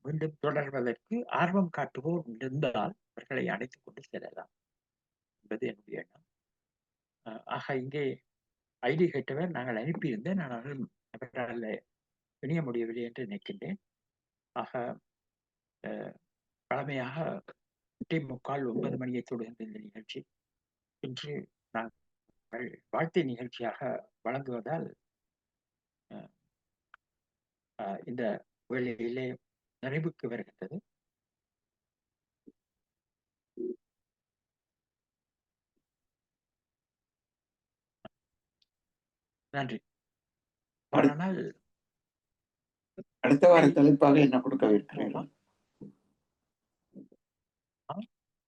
மீண்டும் தொடர்வதற்கு ஆர்வம் காட்டுவோர் இருந்தால் அவர்களை அழைத்துக் கொண்டு செல்லலாம் என்பது என்னுடைய எண்ணம். ஆக இங்கே ஐடி கேட்டவர் நாங்கள் அனுப்பியிருந்தேன், நான் அவரால் இணைய முடியவில்லை என்று நினைக்கின்றேன். ஆக பழமையாக 8:45 மணியை தொடுகின்ற இந்த நிகழ்ச்சி இன்று நாங்கள் வாழ்த்தை நிகழ்ச்சியாக வழங்குவதால் இந்த வேளையிலே நிறைவுக்கு வருகின்றது. நன்றி. ஆனால் அடுத்த வார தலைப்பாக என்ன கொடுக்க இருக்கிறீர்கள்?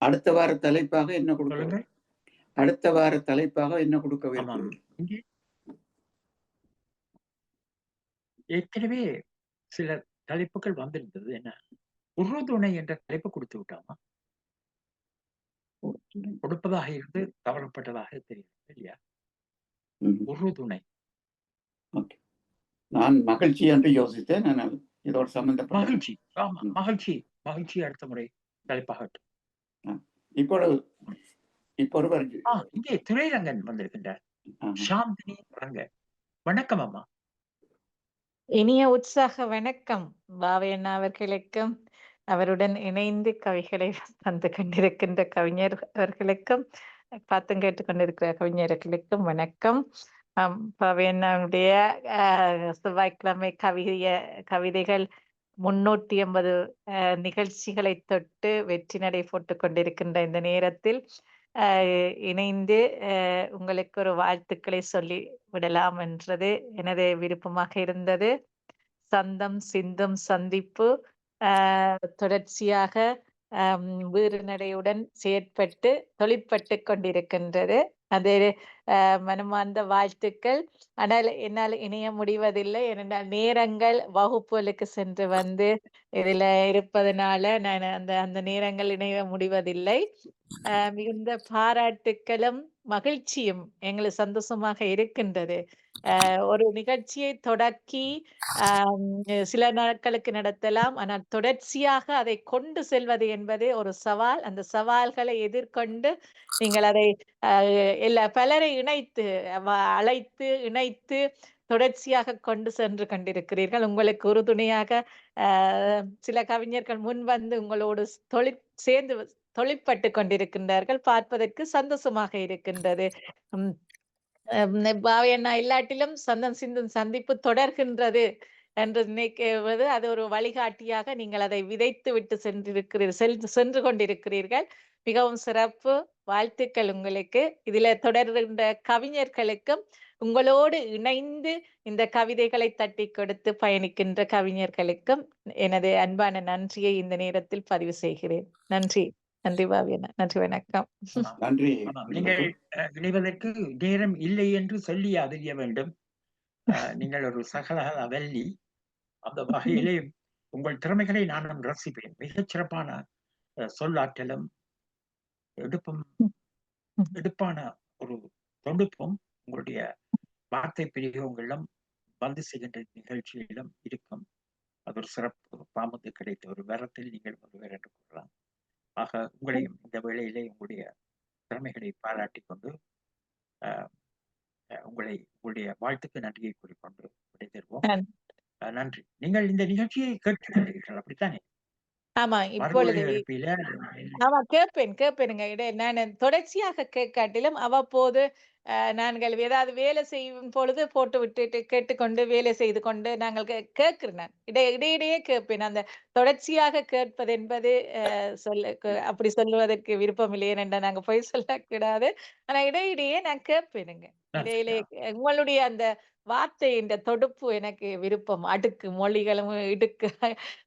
அடுத்த வார தலைப்பாக என்ன கொடுக்க அடுத்த வார தலைப்பாக என்ன கொடுக்க ஏற்கனவே சில தலைப்புகள் வந்திருந்தது. என்ன உறுதுணை என்ற தலைப்பு கொடுத்து விட்டாமா? கொடுப்பதாக இருந்து தவறப்பட்டதாக தெரியும் இல்லையா? உறுதுணை. நான் மகிழ்ச்சி என்று யோசித்தேன். நான் இதோடு சம்பந்தப்பட்ட மகிழ்ச்சி. ஆமா, மகிழ்ச்சி. மகிழ்ச்சி அடுத்த முறை தலைப்பாகட்டும். இப்பொழுது இங்கே துரைரங்கன் வந்திருக்கின்றார். சாந்தினி ரங்க, வணக்கம் அம்மா. இனிய உற்சாக வணக்கம் பாவையண்ணா அவர்களுக்கும், அவருடன் இணைந்து கவிகளை தந்து கொண்டிருக்கின்ற கவிஞர் அவர்களுக்கும், பார்த்தும் கேட்டுக்கொண்டிருக்கிற கவிஞர்களுக்கும் வணக்கம். என்னுடைய செவ்வாய்க்கிழமை கவிதைகள் 380 நிகழ்ச்சிகளை தொட்டு வெற்றி நடை போட்டுக் கொண்டிருக்கின்ற இந்த நேரத்தில் இணைந்து உங்களுக்கு ஒரு வாழ்த்துக்களை சொல்லி விடலாம் என்றது எனது விருப்பமாக இருந்தது. சந்தம் சிந்தும் சந்திப்பு தொடர்ச்சியாக வீறு நடையுடன் செயற்பட்டு தொழிற்பட்டு கொண்டிருக்கின்றது. அது மனமார்ந்த வாழ்த்துக்கள். ஆனால் என்னால் இணைய முடிவதில்லை. ஏனென்றால் நேரங்கள் வகுப்புகளுக்கு சென்று வந்து இதுல இருப்பதனால நான் அந்த நேரங்கள் இணைய முடிவதில்லை. மிகுந்த பாராட்டுக்களும் மகிழ்ச்சியும் எங்களுக்கு சந்தோஷமாக இருக்கின்றது. ஒரு நிகழ்ச்சியை தொடக்கி சில நாட்களுக்கு நடத்தலாம். ஆனால் தொடர்ச்சியாக அதை கொண்டு செல்வது என்பது ஒரு சவால். அந்த சவால்களை எதிர்கொண்டு நீங்கள் அதை பலரை அழைத்து இணைத்து தொடர்ச்சியாக கொண்டு சென்று கொண்டிருக்கிறீர்கள். உங்களுக்கு உறுதுணையாக சில கவிஞர்கள் முன் வந்து உங்களோடு சேர்ந்து தொழிற்பட்டு கொண்டிருக்கின்றார்கள். பார்ப்பதற்கு சந்தோஷமாக இருக்கின்றது. பாவையண்ணா இல்லாட்டிலும் சந்தம் சிந்தும் சந்திப்பு தொடர்கின்றது என்று நினைக்கிறது. அது ஒரு வழிகாட்டியாக நீங்கள் அதை விதைத்து விட்டு சென்று கொண்டிருக்கிறீர்கள். மிகவும் சிறப்பு. வாழ்த்துக்கள் உங்களுக்கு. இதுல தொடர்கின்ற கவிஞர்களுக்கும் உங்களோடு இணைந்து இந்த கவிதைகளை தட்டி கொடுத்து பயணிக்கின்ற கவிஞர்களுக்கும் எனது அன்பான நன்றியை இந்த நேரத்தில் பதிவு செய்கிறேன். நன்றி. நன்றி பாவியண்ணா. நன்றி, வணக்கம். நன்றி. நீங்கள் இணைவதற்கு நேரம் இல்லை என்று சொல்லி அறிய வேண்டும். நீங்கள் ஒரு சகல வள்ளி. அந்த வகையிலே உங்கள் திறமைகளை நானும் ரசிப்பேன். மிகச் சிறப்பான சொல்லாற்றலும் எடுப்பான ஒரு தொடுப்பும் உங்களுடைய வார்த்தை பிரயோகங்களும் வந்து செய்கின்ற நிகழ்ச்சியிலும் இருக்கும். அது ஒரு சிறப்பு. பாம்புக்கு கிடைத்த ஒரு வரத்தில் நீங்கள் ஒருவர் என்று கூறலாம். ஆக உங்களையும் இந்த வேளையிலே உங்களுடைய திறமைகளை பாராட்டி கொண்டு உங்களுடைய வாழ்த்துக்கு நன்றியை கூறிக்கொண்டு விடைபெறுவோம். நன்றி. நீங்கள் இந்த நிகழ்ச்சியை கேட்டுக்கொண்டீர்கள், அப்படித்தானே? ஆமா, இப்பொழுது ஆமா கேட்பேனுங்க. நான் தொடர்ச்சியாக கேட்காட்டிலும் அவ்வப்போது நாங்கள் ஏதாவது வேலை செய்யும் பொழுது போட்டு விட்டுட்டு கேட்டுக்கொண்டு வேலை செய்து கொண்டு நாங்கள் கேட்கிறேன். நான் இடையிடையே கேட்பேன். அந்த தொடர்ச்சியாக கேட்பது என்பது அப்படி சொல்லுவதற்கு விருப்பம் இல்லையே என்ற நாங்க போய் சொல்லக்கூடாது. ஆனா இடையிடையே நான் கேட்பேனுங்க. இடையிலே உங்களுடைய அந்த வார்த்தை இந்த தொடுப்பு எனக்கு விருப்பம். அடுக்கு மொழிகளும் இடுக்கு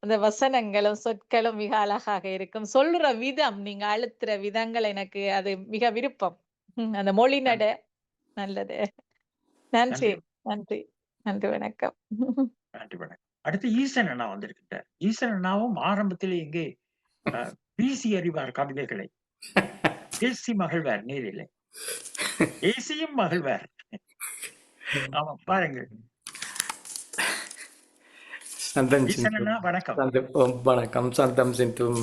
அந்த வசனங்களும் சொற்களும் மிக அழகாக இருக்கும். சொல்ற விதம், நீங்க அழுத்துற விதங்கள் எனக்கு அது மிக விருப்பம். அந்த மொழி நட நல்லது. நன்றி நன்றி நன்றி, வணக்கம். நன்றி, வணக்கம். அடுத்து ஈசன் அண்ணா வந்திருக்கின்றார். ஈசன் அண்ணாவும் ஆரம்பத்திலே இங்கே வீசி அறிவார் கவிதைகளை, பேசி மகிழ்வார். நேரிலே ஏசியும் மகிழ்வார். ஆமா, பாருங்கள். வணக்கம். சந்தம் சிந்தும்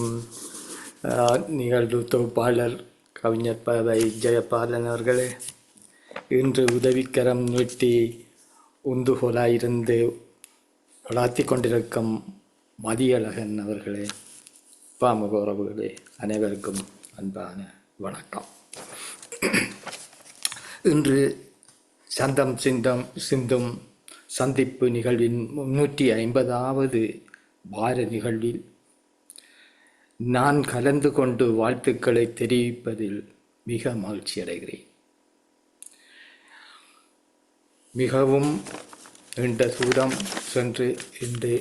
நிகழ்வு தொகுப்பாளர் கவிஞர் பவை ஜெயபாலன் அவர்களே, இன்று உதவிக்கரம் நீட்டி உந்துகோலாயிருந்து வளர்த்தி கொண்டிருக்கும் மதியழகன் அவர்களே, பாமுக உறவுகளே, அனைவருக்கும் அன்பான வணக்கம். இன்று சந்தம் சிந்தும் சந்திப்பு நிகழ்வின் 350வது வார நிகழ்வில் நான் கலந்து கொண்டு வாழ்த்துக்களை தெரிவிப்பதில் மிக மகிழ்ச்சி அடைகிறேன். மிகவும் நீண்ட தூரம் சென்று இன்று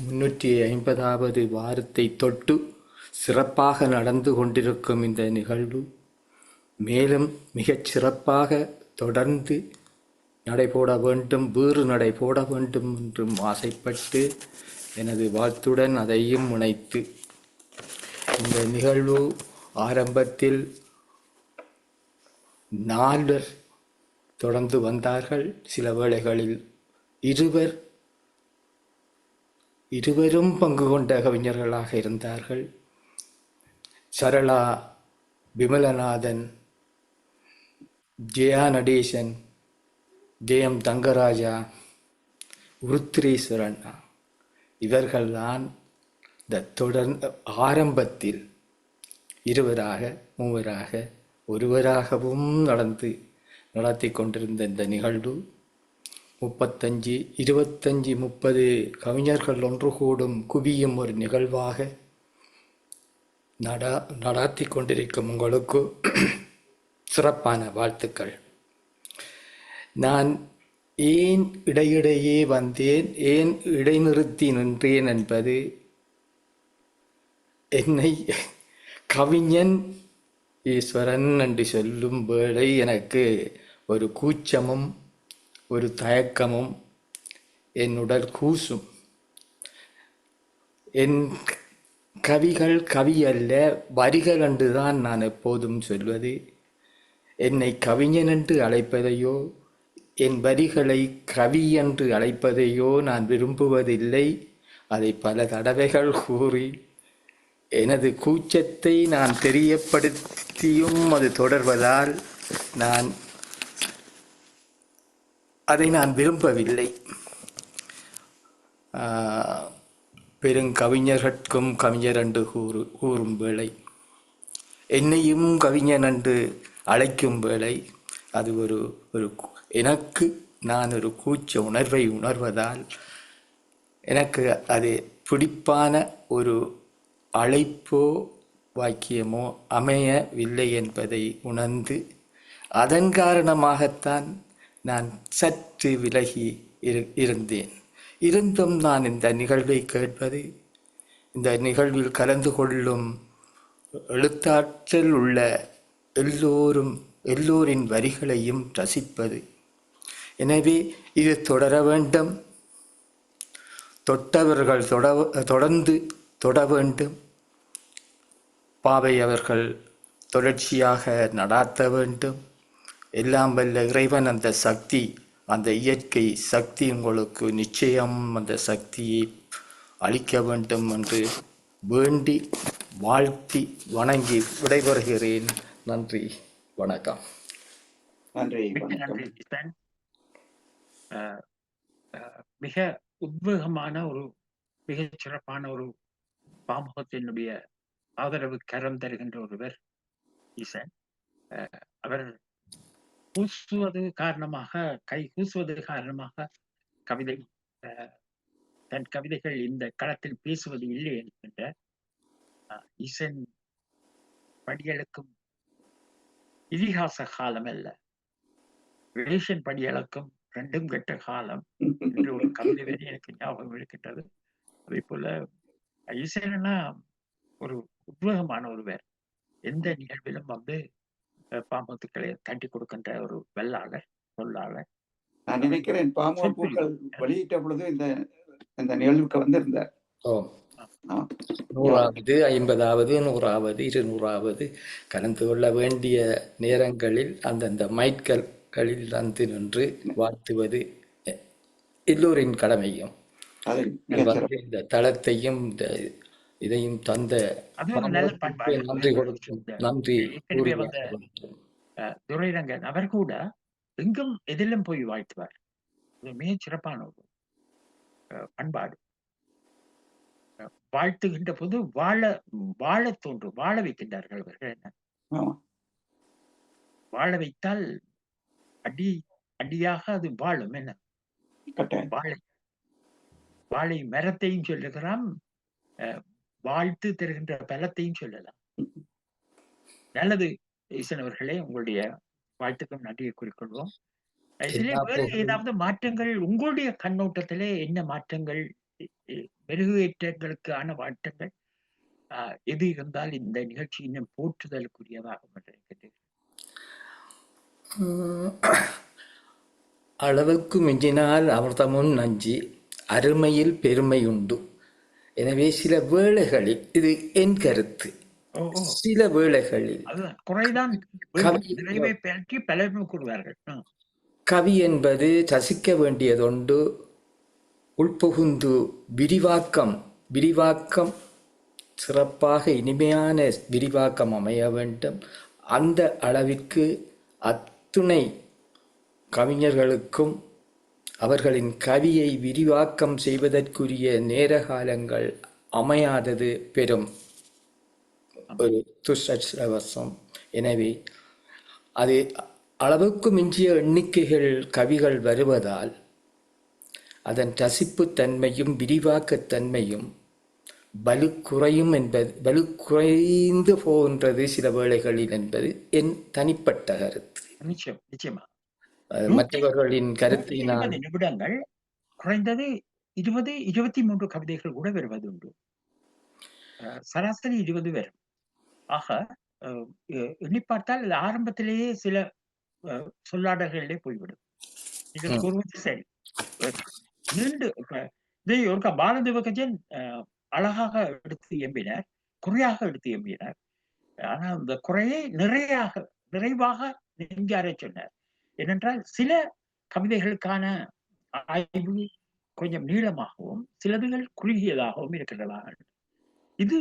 350வது வாரத்தை தொட்டு சிறப்பாக நடந்து கொண்டிருக்கும் இந்த நிகழ்வு மேலும் மிகச் சிறப்பாக தொடர்ந்து நடைபோட வேண்டும், வேறு நடைபோட வேண்டும் என்றும் ஆசைப்பட்டு எனது வாழ்த்துடன் அதையும் முனைத்து இந்த நிகழ்வு ஆரம்பத்தில் 4 தொடர்ந்து வந்தார்கள். சில வேளைகளில் இருவரும் பங்கு கொண்ட கவிஞர்களாக இருந்தார்கள். சரளா, விமலநாதன், ஜெயா நடேசன், ஜெயம் தங்கராஜா, உருத்திரீஸ்வரன், இவர்கள்தான் இந்த தொடர்ந்து ஆரம்பத்தில் 2 3 ஒருவராகவும் நடத்தி கொண்டிருந்த இந்த நிகழ்வு 25, 25, 30 கவிஞர்கள் ஒன்று கூடும் குவியும் ஒரு நிகழ்வாக நடாத்தி கொண்டிருக்கும் உங்களுக்கு சிறப்பான வாழ்த்துக்கள். நான் ஏன் இடையிடையே வந்தேன், ஏன் இடைநிறுத்தி நின்றேன் என்பது என்னை கவிஞன் ஈஸ்வரன் என்று சொல்லும் வேளை எனக்கு ஒரு கூச்சமும் ஒரு தயக்கமும் என் உடல் கூசும். என் கவிகள் கவி அல்ல, வரிகள் என்றுதான் நான் எப்போதும் சொல்வது. என்னை கவிஞன் என்று அழைப்பதையோ என் வரிகளை கவி என்று அழைப்பதையோ நான் விரும்புவதில்லை. அதை பல தடவைகள் கூறி எனது கூச்சத்தை நான் தெரியப்படுத்தியும் அது தொடர்வதால் அதை நான் விரும்பவில்லை. பெருங்கவிஞர்கட்கும் கவிஞர் என்று கூறும் வேளை, என்னையும் கவிஞன் என்று அழைக்கும் வேளை, அது ஒரு எனக்கு நான் ஒரு கூச்ச உணர்வை உணர்வதால் எனக்கு அது பிடிப்பான ஒரு அழைப்போ வாக்கியமோ அமையவில்லை என்பதை உணர்ந்து அதன் காரணமாகத்தான் நான் சற்று விலகி இருந்தேன். இருந்தும் நான் இந்த நிகழ்வை கேட்பது, இந்த நிகழ்வில் கலந்து கொள்ளும் எழுத்தாற்றல் உள்ள எல்லோரின் வரிகளையும் ரசிப்பது. எனவே இது தொடர வேண்டும், தொட்டவர்கள் தொடர்ந்து தொட வேண்டும். பாவை அவர்கள் தொடர்ச்சியாக நடாத்த வேண்டும். எல்லாம் வல்ல இறைவன் அந்த சக்தி, அந்த இயற்கை சக்தி உங்களுக்கு நிச்சயம் அந்த சக்தியை அளிக்க வேண்டும் என்று வேண்டி வாழ்த்தி வணங்கி விடைபெறுகிறேன். நன்றி, வணக்கம். நன்றி. மிக உத்வேகமான மிகச் சிறப்பான ஒரு பாமுகத்தினுடைய ஆதரவு கரம் தருகின்ற ஒருவர் ஈசன். அவர் கை கூசுவது காரணமாக தன் கவிதைகள் இந்த களத்தில் பேசுவது இல்லை என்கின்ற ஈசன் படியலுக்கும் இதிகாச காலம் அல்ல, ரேஷன் படியலுக்கும் ரெண்டும் கெட்ட காலம் என்று ஒரு கவிதை வரி எனக்கு ஞாபகம் இருக்கின்றது. அதே போல ஈசனா ஒரு உத்வேகமான ஒருவர், எந்த நிகழ்விலும் பாம்பத்துக்களை தட்டி கொடுக்கின்ற ஒரு வெள்ளாளர், சொல்லாளர். நான் நினைக்கிறேன் பாம்பூர் பூக்கள் வெளியிட்ட பொழுது இந்த நிகழ்வுக்கு வந்திருந்தார். 100வது, 50வது, 100வது, 200வது கலந்து கொள்ள வேண்டிய நேரங்களில் அந்தந்த மைட்களில் வந்து நின்று வாழ்த்துவது எல்லோரின் கடமையும். இந்த தளத்தையும் இதையும் தந்த நன்றி கொடுக்கும். நன்றி. துரைரங்கன் அவர் கூட எங்கும் எதிலும் போய் வாழ்த்துவார். மிக சிறப்பான ஒரு பண்பாடு. வாழ்த்துகின்ற போது வாழ தோன்றும், வாழ வைக்கின்றார்கள் அவர்கள். என்ன வாழ வைத்தால் அடியாக அது வாழும். என்ன வாழை மரத்தையும் சொல்லுகிறான், வாழ்த்து தருகின்ற பலத்தையும் சொல்லலாம். நல்லது ஈசன் அவர்களே, உங்களுடைய வாழ்த்துக்கும் நன்றியை குறிக்கொள்வோம். இதிலே வேறு ஏதாவது மாற்றங்கள் உங்களுடைய கண்ணோட்டத்திலே என்ன மாற்றங்கள், மெருகேற்றங்களுக்கான மாற்றங்கள் எது இருந்தால் இந்த நிகழ்ச்சி இன்னும் போற்றுதலுக்குரியதாகும் என்று நினைக்கிறேன்? அளவுக்கு மிஞ்சினால் அமிர்தமும் நஞ்சி, அருமையில் பெருமை உண்டு. எனவே சில வேளைகளில், இது என் கருத்து, சில வேளைகளில் கவி என்பது ரசிக்க வேண்டியதொண்டு, உள்புகுந்து விரிவாக்கம் சிறப்பாக இனிமையான விரிவாக்கம் அமைய வேண்டும். அந்த அளவிற்கு அத்துணை கவிஞர்களுக்கும் அவர்களின் கவியை விரிவாக்கம் செய்வதற்குரிய நேர காலங்கள் அமையாதது பெரும் ஒரு துஷ்டவசம். எனவே அது அளவுக்கு மிஞ்சிய எண்ணிக்கைகள் கவிகள் வருவதால் அதன் ரசிப்புத் தன்மையும் விரிவாக்கத் தன்மையும் வலு குறைந்து போகின்றது சில வேளைகளில் என்பது என் தனிப்பட்ட கருத்து. நிச்சயமா மற்றவர்களின் கருத்தை நான் 120 நிமிடங்கள் குறைந்தது 20-23 கவிதைகள் கூட வருவது உண்டு. சராசரி 20 வரும். ஆக எண்ணி பார்த்தால் ஆரம்பத்திலேயே சில சொல்லாடல்களிலே போய்விடும். நீங்கள் கூறுவது சரி. நீண்டு இதை ஒரு பாலதேவகஜன் அழகாக எடுத்து எம்பினார், குறையாக எடுத்து எம்பினார். ஆனால் அந்த குறையை நிறைவாக நெஞ்சார சொன்னார். ஏனென்றால் சில கவிதைகளுக்கான ஆய்வு கொஞ்சம் நீளமாகவும் சிலதுகள் குறுகியதாகவும் இருக்கின்றன. இது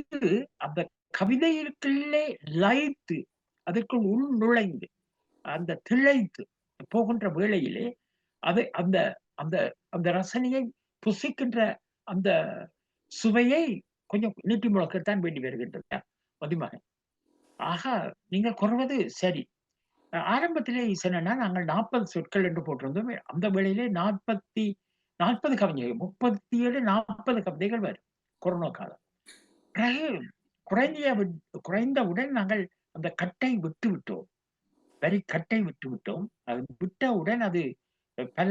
அந்த கவிதைகளுக்குள்ளே லயித்து அதற்குள் உள் நுழைந்து அந்த திளைத்து போகின்ற வேளையிலே அது அந்த அந்த அந்த ரசனையை புசிக்கின்ற அந்த சுவையை கொஞ்சம் நீட்டி முழக்கத்தான் வேண்டி வருகின்றது மதிமகன். ஆக நீங்கள் கூறுவது சரி. ஆரம்பத்திலே சொன்னா நாங்கள் 40 சொற்கள் என்று போட்டிருந்தோம். அந்த வேளையிலே 40 கவிஞர்கள் 37-40 கவிதைகள் வரும் கொரோனா காலம். பிறகு குறைந்தவுடன் நாங்கள் அந்த கட்டை விட்டு விட்டோம், வரி கட்டை விட்டு விட்டோம். அது விட்டவுடன் அது பல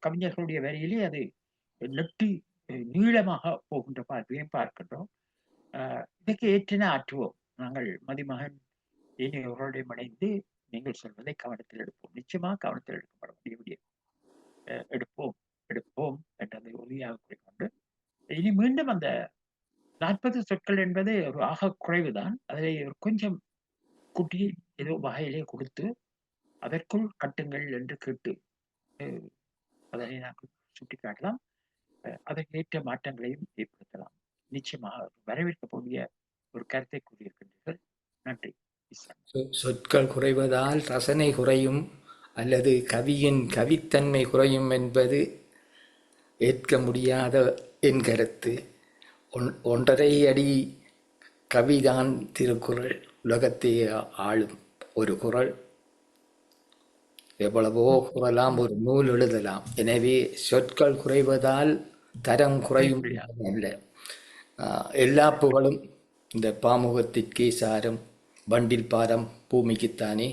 கவிஞர்களுடைய வரியிலே அது நெட்டி நீளமாக போகின்ற பார்வையும் பார்க்கின்றோம். இதற்கு ஏற்றின ஆற்றுவோம் நாங்கள் மதிமகன் இனியவர்களுடைய இணைந்து நீங்கள் சொல்வதை கவனத்தில் எடுப்போம். நிச்சயமாக கவனத்தில் எடுக்கப்பட வேண்டிய எடுப்போம் என்றதை உறுதியாக கூறிக்கொண்டு இனி மீண்டும் அந்த 40 சொற்கள் என்பது ஒரு ஆக குறைவுதான். அதை கொஞ்சம் கூட்டி ஏதோ வகையிலே கொடுத்து அதற்குள் கட்டுங்கள் என்று கேட்டு அதனை நாங்கள் சுட்டிக்காட்டலாம். அதற்கேற்ற மாற்றங்களையும் ஏற்படுத்தலாம். நிச்சயமாக வரவேற்கக்கூடிய ஒரு கருத்தை கூறியிருக்கின்றீர்கள். நன்றி. சொற்கள் குறைவதால் ரசனை குறையும் அல்லது கவியின் கவித்தன்மை குறையும் என்பது ஏற்க முடியாத என் கருத்து. 1.5 அடி கவிதான் திருக்குறள். உலகத்தை ஆளும் ஒரு குறள். எவ்வளவோ குறலாம், ஒரு நூல் எழுதலாம். எனவே சொற்கள் குறைவதால் தரம் குறையும் அல்ல. எல்லா புகழும் இந்த பாமுகத்திற்கே சாரும், வண்டில் பாரம் பூமிக்குத்தானே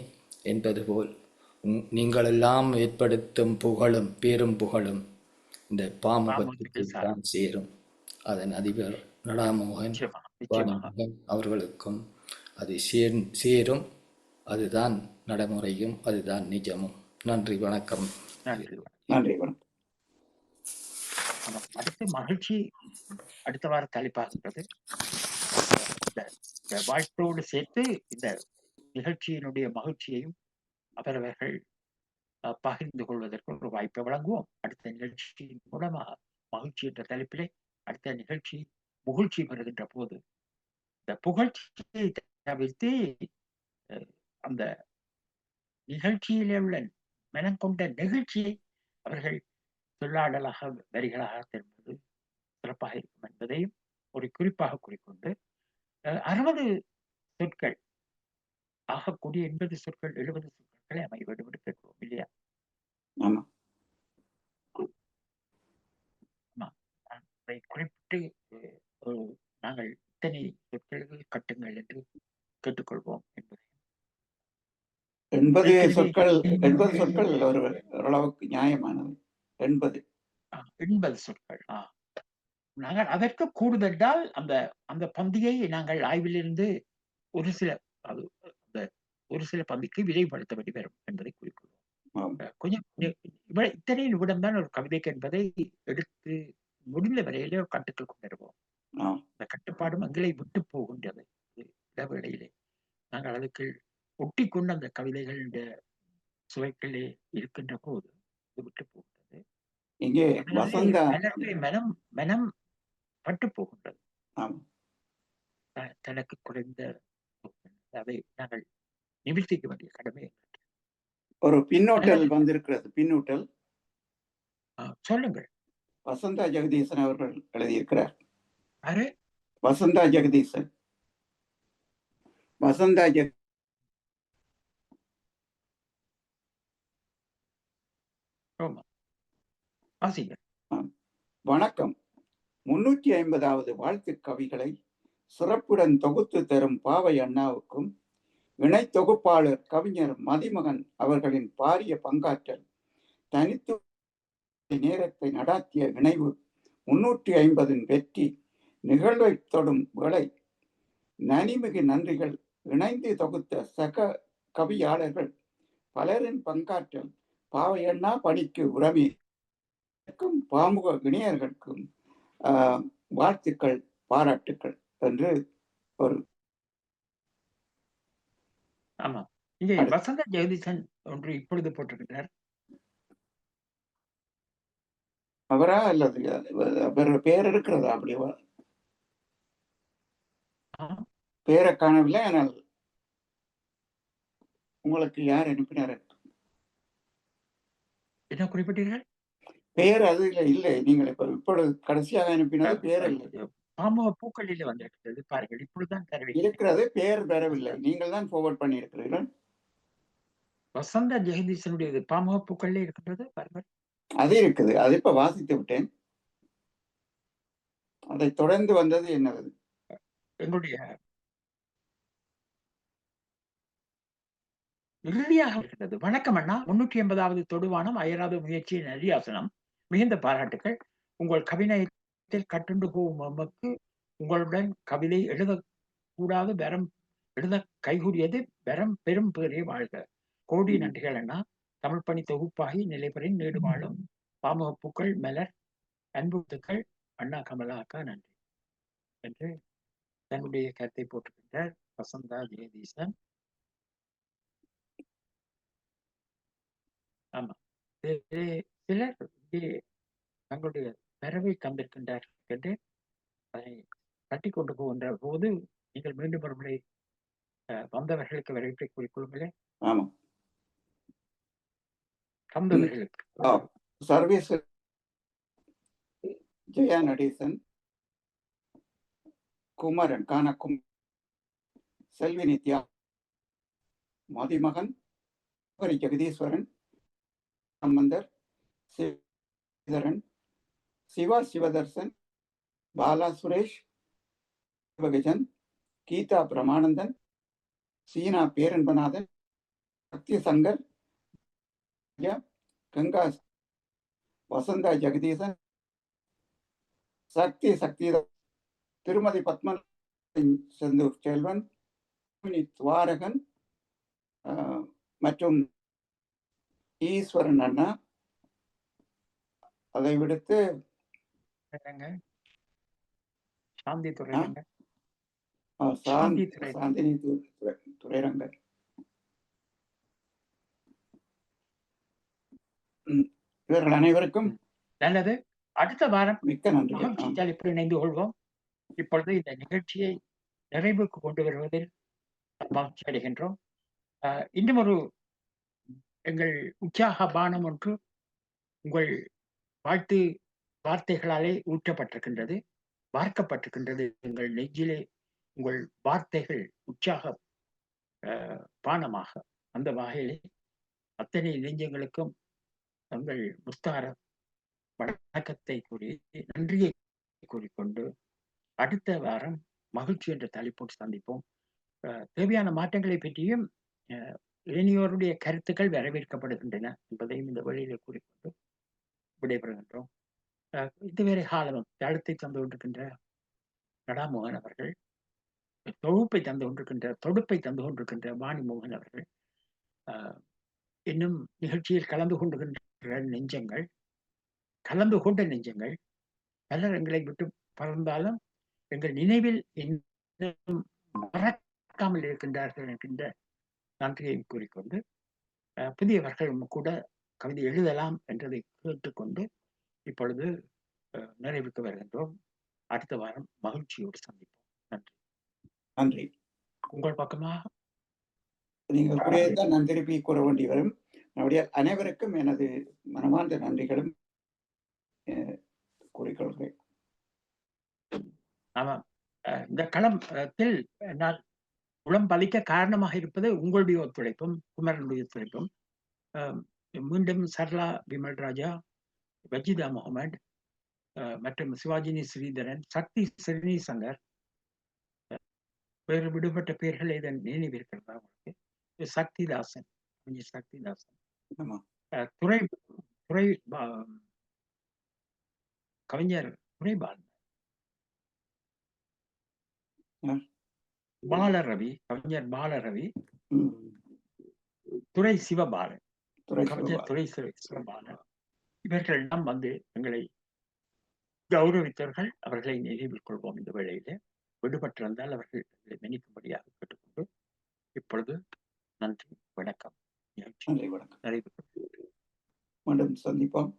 என்பது போல் நீங்களெல்லாம் ஏற்படுத்தும் புகழும் பேரும் புகழும் இந்த பாமுகத்திற்கு தான் சேரும். அதன் அதிபர் நடாமோகன் அவர்களுக்கும் அது சேரும். அதுதான் நடைமுறையும் அதுதான் நிஜமும். நன்றி, வணக்கம். நன்றி, வணக்கம். அடுத்து மகிழ்ச்சி அடுத்த வார தலைப்பாகிறது. வாழ்த்தோடு சேர்த்து இந்த நிகழ்ச்சியினுடைய மகிழ்ச்சியையும் அவரவர்கள் பகிர்ந்து கொள்வதற்கு ஒரு வாய்ப்பை வழங்குவோம். அடுத்த நிகழ்ச்சியின் மூலமாக மகிழ்ச்சி என்ற தலைப்பிலே அடுத்த நிகழ்ச்சி புகழ்ச்சி பெறுகின்ற போது இந்த புகழ்ச்சியை தவிர்த்து அந்த நிகழ்ச்சியிலே உள்ள மனம் கொண்ட நிகழ்ச்சியை அவர்கள் சொல்லாடலாக வரிகளாக தெரிவது சிறப்பாக இருக்கும் என்பதையும் ஒரு குறிப்பாக கூறிக்கொண்டு 60 சொற்கள் ஆகக்கூடிய 80 சொற்கள் 70 சொற்களை அமைய வேண்டும் என்று கேட்போம் இல்லையா? அதை குறிப்பிட்டு நாங்கள் இத்தனை சொற்களுக்கு கட்டுங்கள் என்று கேட்டுக்கொள்வோம் என்பதை 80 சொற்கள் ஓரளவுக்கு நியாயமானது. 80 சொற்கள். நாங்கள் அதற்கு கூடுதலால் அந்த பந்தியை நாங்கள் ஆய்விலிருந்து ஒரு சில பந்திக்கு விரைவுபடுத்த வேண்டி வரும் என்பதை குறிக்கொள்வோம். கொஞ்சம் இத்தனை நிமிடம் தான் ஒரு கவிதைக்கு என்பதை எடுத்து முடிந்த வரையிலே ஒரு கட்டுக்கள் கொண்டிருவோம். இந்த கட்டுப்பாடும் எங்களை விட்டு போகின்றது. இடவேளையிலே நாங்கள் அதுக்கு ஒட்டி கொண்டு அந்த கவிதைகளுடைய சுவைகளே இருக்கின்ற போது விட்டு போகின்றது. இங்கே மனம் பட்டு போகின்றது. தனக்கு குறைந்த அதை நாங்கள் நிவர்த்திக்க வேண்டிய கடமை. ஒரு பின்னூட்டல் வந்திருக்கிறது. பின்னூட்டல் சொல்லுங்கள். வசந்தா ஜெகதீசன் அவர்கள் எழுதியிருக்கிறார். வசந்தா ஜெகதீசன் ஆமா. வாசிங்க. வணக்கம். 350வது வாழ்த்து கவிகளை சிறப்புடன் தொகுத்து தரும் பாவை அண்ணாவுக்கும் இணை தொகுப்பாளர் கவிஞர் மதிமகன் அவர்களின் பாரிய பங்காற்றல் தனித்து நேரத்தை நடாத்திய இணைவு 350 வெற்றி நிகழ்வை தொடும் வேளை நனிமிகு நன்றிகள். இணைந்து தொகுத்த சக கவியாளர்கள் பலரின் பங்காற்றல் பாவை அண்ணா பணிக்கு உறவிற்கும் பாமுக இணையர்களுக்கும் வாழ்த்துக்கள், பாராட்டுக்கள் என்று ஒரு. ஆமா, இங்கே வசந்த ஜெகதீசன் ஒன்று இப்பொழுது போட்டிருக்கிறார். அவரா அல்லது வேற பேர் இருக்கிறதா? அப்படிவா? பேரை காணவில்லை. ஆனால் உங்களுக்கு யார் அனுப்பினார்? என்ன குறிப்பிட்டீர்கள்? பேர் அது இல்லை. நீங்கள் இப்பொழுது கடைசியாக அனுப்பினது பேர் இல்லை. பாமுக பூக்களில் வந்திருக்கிறது பாருங்கள். இப்பொழுதுதான் இருக்கிறது, பேர் பெறவில்லை. நீங்கள் தான் ஃபார்வர்ட் பண்ணி இருக்கிறீர்கள். வசந்த ஜெகதீசனுடைய பாமுக பூக்களில் இருக்கின்றது பாருங்கள். அது இருக்குது, அது இப்ப வாசித்து விட்டேன். அதை தொடர்ந்து வந்தது என்னது? எங்களுடைய இறுதியாக இருக்கிறது. வணக்கம் அண்ணா. 380வது தொடுவானம் அயராத முயற்சியின் அரியாசனம். மிகுந்த பாராட்டுகள். உங்கள் கவிநயத்தில் கட்டுண்டு போகும் நமக்கு உங்களுடன் கவிதை எழுதக்கூடாது பெறம் எழுத கைகூடியது பெரும் பேரே வாழ்க. கோடி நன்றிகள் அண்ணா. தமிழ் பணி தொகுப்பாகி நிலைபெறின் நீடு வாழும் பாமுக பூக்கள் மலர் அன்புத்துக்கள் அண்ணா கமலா அக்கா நன்றி என்று தன்னுடைய கருத்தை போட்டிருக்கின்றார் வசந்தா ஜெகதீசன். ஆமா, சிலர் தங்களுடைய வரவை தந்திருக்கின்றார்கள் என்று அதை கட்டி கொண்டு போகின்ற போது நீங்கள் மீண்டும் ஒரு முறை வந்தவர்களுக்கு வரவேற்பை கூறிக்கொள்ளுங்களே. ஆமா, வந்தவர்களுக்கு சர்வீஸ் ஜெயா நடேசன், குமரன் கானக்கும், செல்வி நித்யா, மதிமகன், ஜெகதீஸ்வரன், சம்பந்தர், சிவதரன், சிவா சிவதர்சன், பாலா சுரேஷ், சிவகஜன், கீதா பிரமானந்தன், சீனா பேரன்பநாதன், சக்தி சங்கர், கங்கா, வசந்தா ஜெகதீசன், சக்தி திருமதி பத்மன் செந்தூர் செல்வன், துவாரகன் மற்றும் ஈஸ்வரன் அண்ணா. அதை விடுத்து சாந்தி துறைரங்கன், இவர்கள் அனைவருக்கும் நல்லது. அடுத்த வாரம் மிக்க நன்றி. இப்படி இணைந்து கொள்வோம். இப்பொழுது இந்த நிகழ்ச்சியை நிறைவுக்கு கொண்டு வருவதில் மகிழ்ச்சி அடைகின்றோம். இன்னும் ஒரு எங்கள் உற்சாக பானம் ஒன்று உங்கள் வாழ்த்து வார்த்தைகளாலே ஊற்றப்பட்டிருக்கின்றது, வார்க்கப்பட்டிருக்கின்றது. எங்கள் நெஞ்சிலே உங்கள் வார்த்தைகள் உற்சாக பானமாக. அந்த வகையிலே அத்தனை நெஞ்சங்களுக்கும் தங்கள் முஸ்தார வணக்கத்தை கூறி நன்றியை கூறிக்கொண்டு அடுத்த வாரம் மகிழ்ச்சி என்ற தலைப்போடு சந்திப்போம். தேவையான மாற்றங்களை பற்றியும் இளைஞருடைய கருத்துக்கள் வரவேற்கப்படுகின்றன என்பதையும் இந்த வழியில கூறிக்கொண்டு விடைபெறுகின்றோம். இதுவரை காலம் தளத்தை தந்து கொண்டிருக்கின்ற நடாமோகன் அவர்கள், தொகுப்பை தந்து கொண்டிருக்கின்ற வாணிமோகன் அவர்கள், இன்னும் நிகழ்ச்சியில் கலந்து கொண்ட நெஞ்சங்கள் பலர் எங்களை விட்டு பறந்தாலும் எங்கள் நினைவில் இன்னும் மறக்காமல் இருக்கின்றார்கள் என்கின்ற நன்றியை கூறிக்கொண்டு புதியவர்கள் கூட கவிதை எழுதலாம் என்றதை கேட்டுக்கொண்டு இப்பொழுது நிறைவுக்கு வருகின்றோம். அடுத்த வாரம் மகிழ்ச்சியோடு சந்திப்போம். நன்றி. நன்றி. உங்கள் பக்கமாக நீங்கள் கூறியதான் நான் திருப்பி கூற வேண்டி வரும். நம்முடைய அனைவருக்கும் எனது மனமார்ந்த நன்றிகளும் கூறிக்கொள்கிறேன். ஆமாம், இந்த களத்தில் நான் உளம் பதிக்க காரணமாக இருப்பது உங்களுடைய ஒத்துழைப்பும் குமரனுடைய ஒத்துழைப்பும். மீண்டும் சரளா விமல் ராஜா, வஜிதா முகமது மற்றும் சிவாஜினி ஸ்ரீதரன், சக்தி ஸ்ரீசங்கர், வேறு விடுபட்ட பெயர்கள் இதன் நினைவிருக்கிறதா உங்களுக்கு? சக்திதாசன், சக்திதாசன், துறை துறை கவிஞர் துறைபால், பாலரவி, கவிஞர் பாலரவி, துறை சிவபாலன், கவிஞர் துறை சிவபாலன், இவர்களிடம் வந்து எங்களை கௌரவித்தவர்கள். அவர்களை நினைவில் கொள்வோம். இந்த வேளையிலே விடுபட்டிருந்தால் அவர்கள் மன்னிக்கும்படியாக கேட்டுக்கொண்டு இப்பொழுது நன்றி, வணக்கம். நன்றி, வணக்கம். மீண்டும் சந்திப்போம்.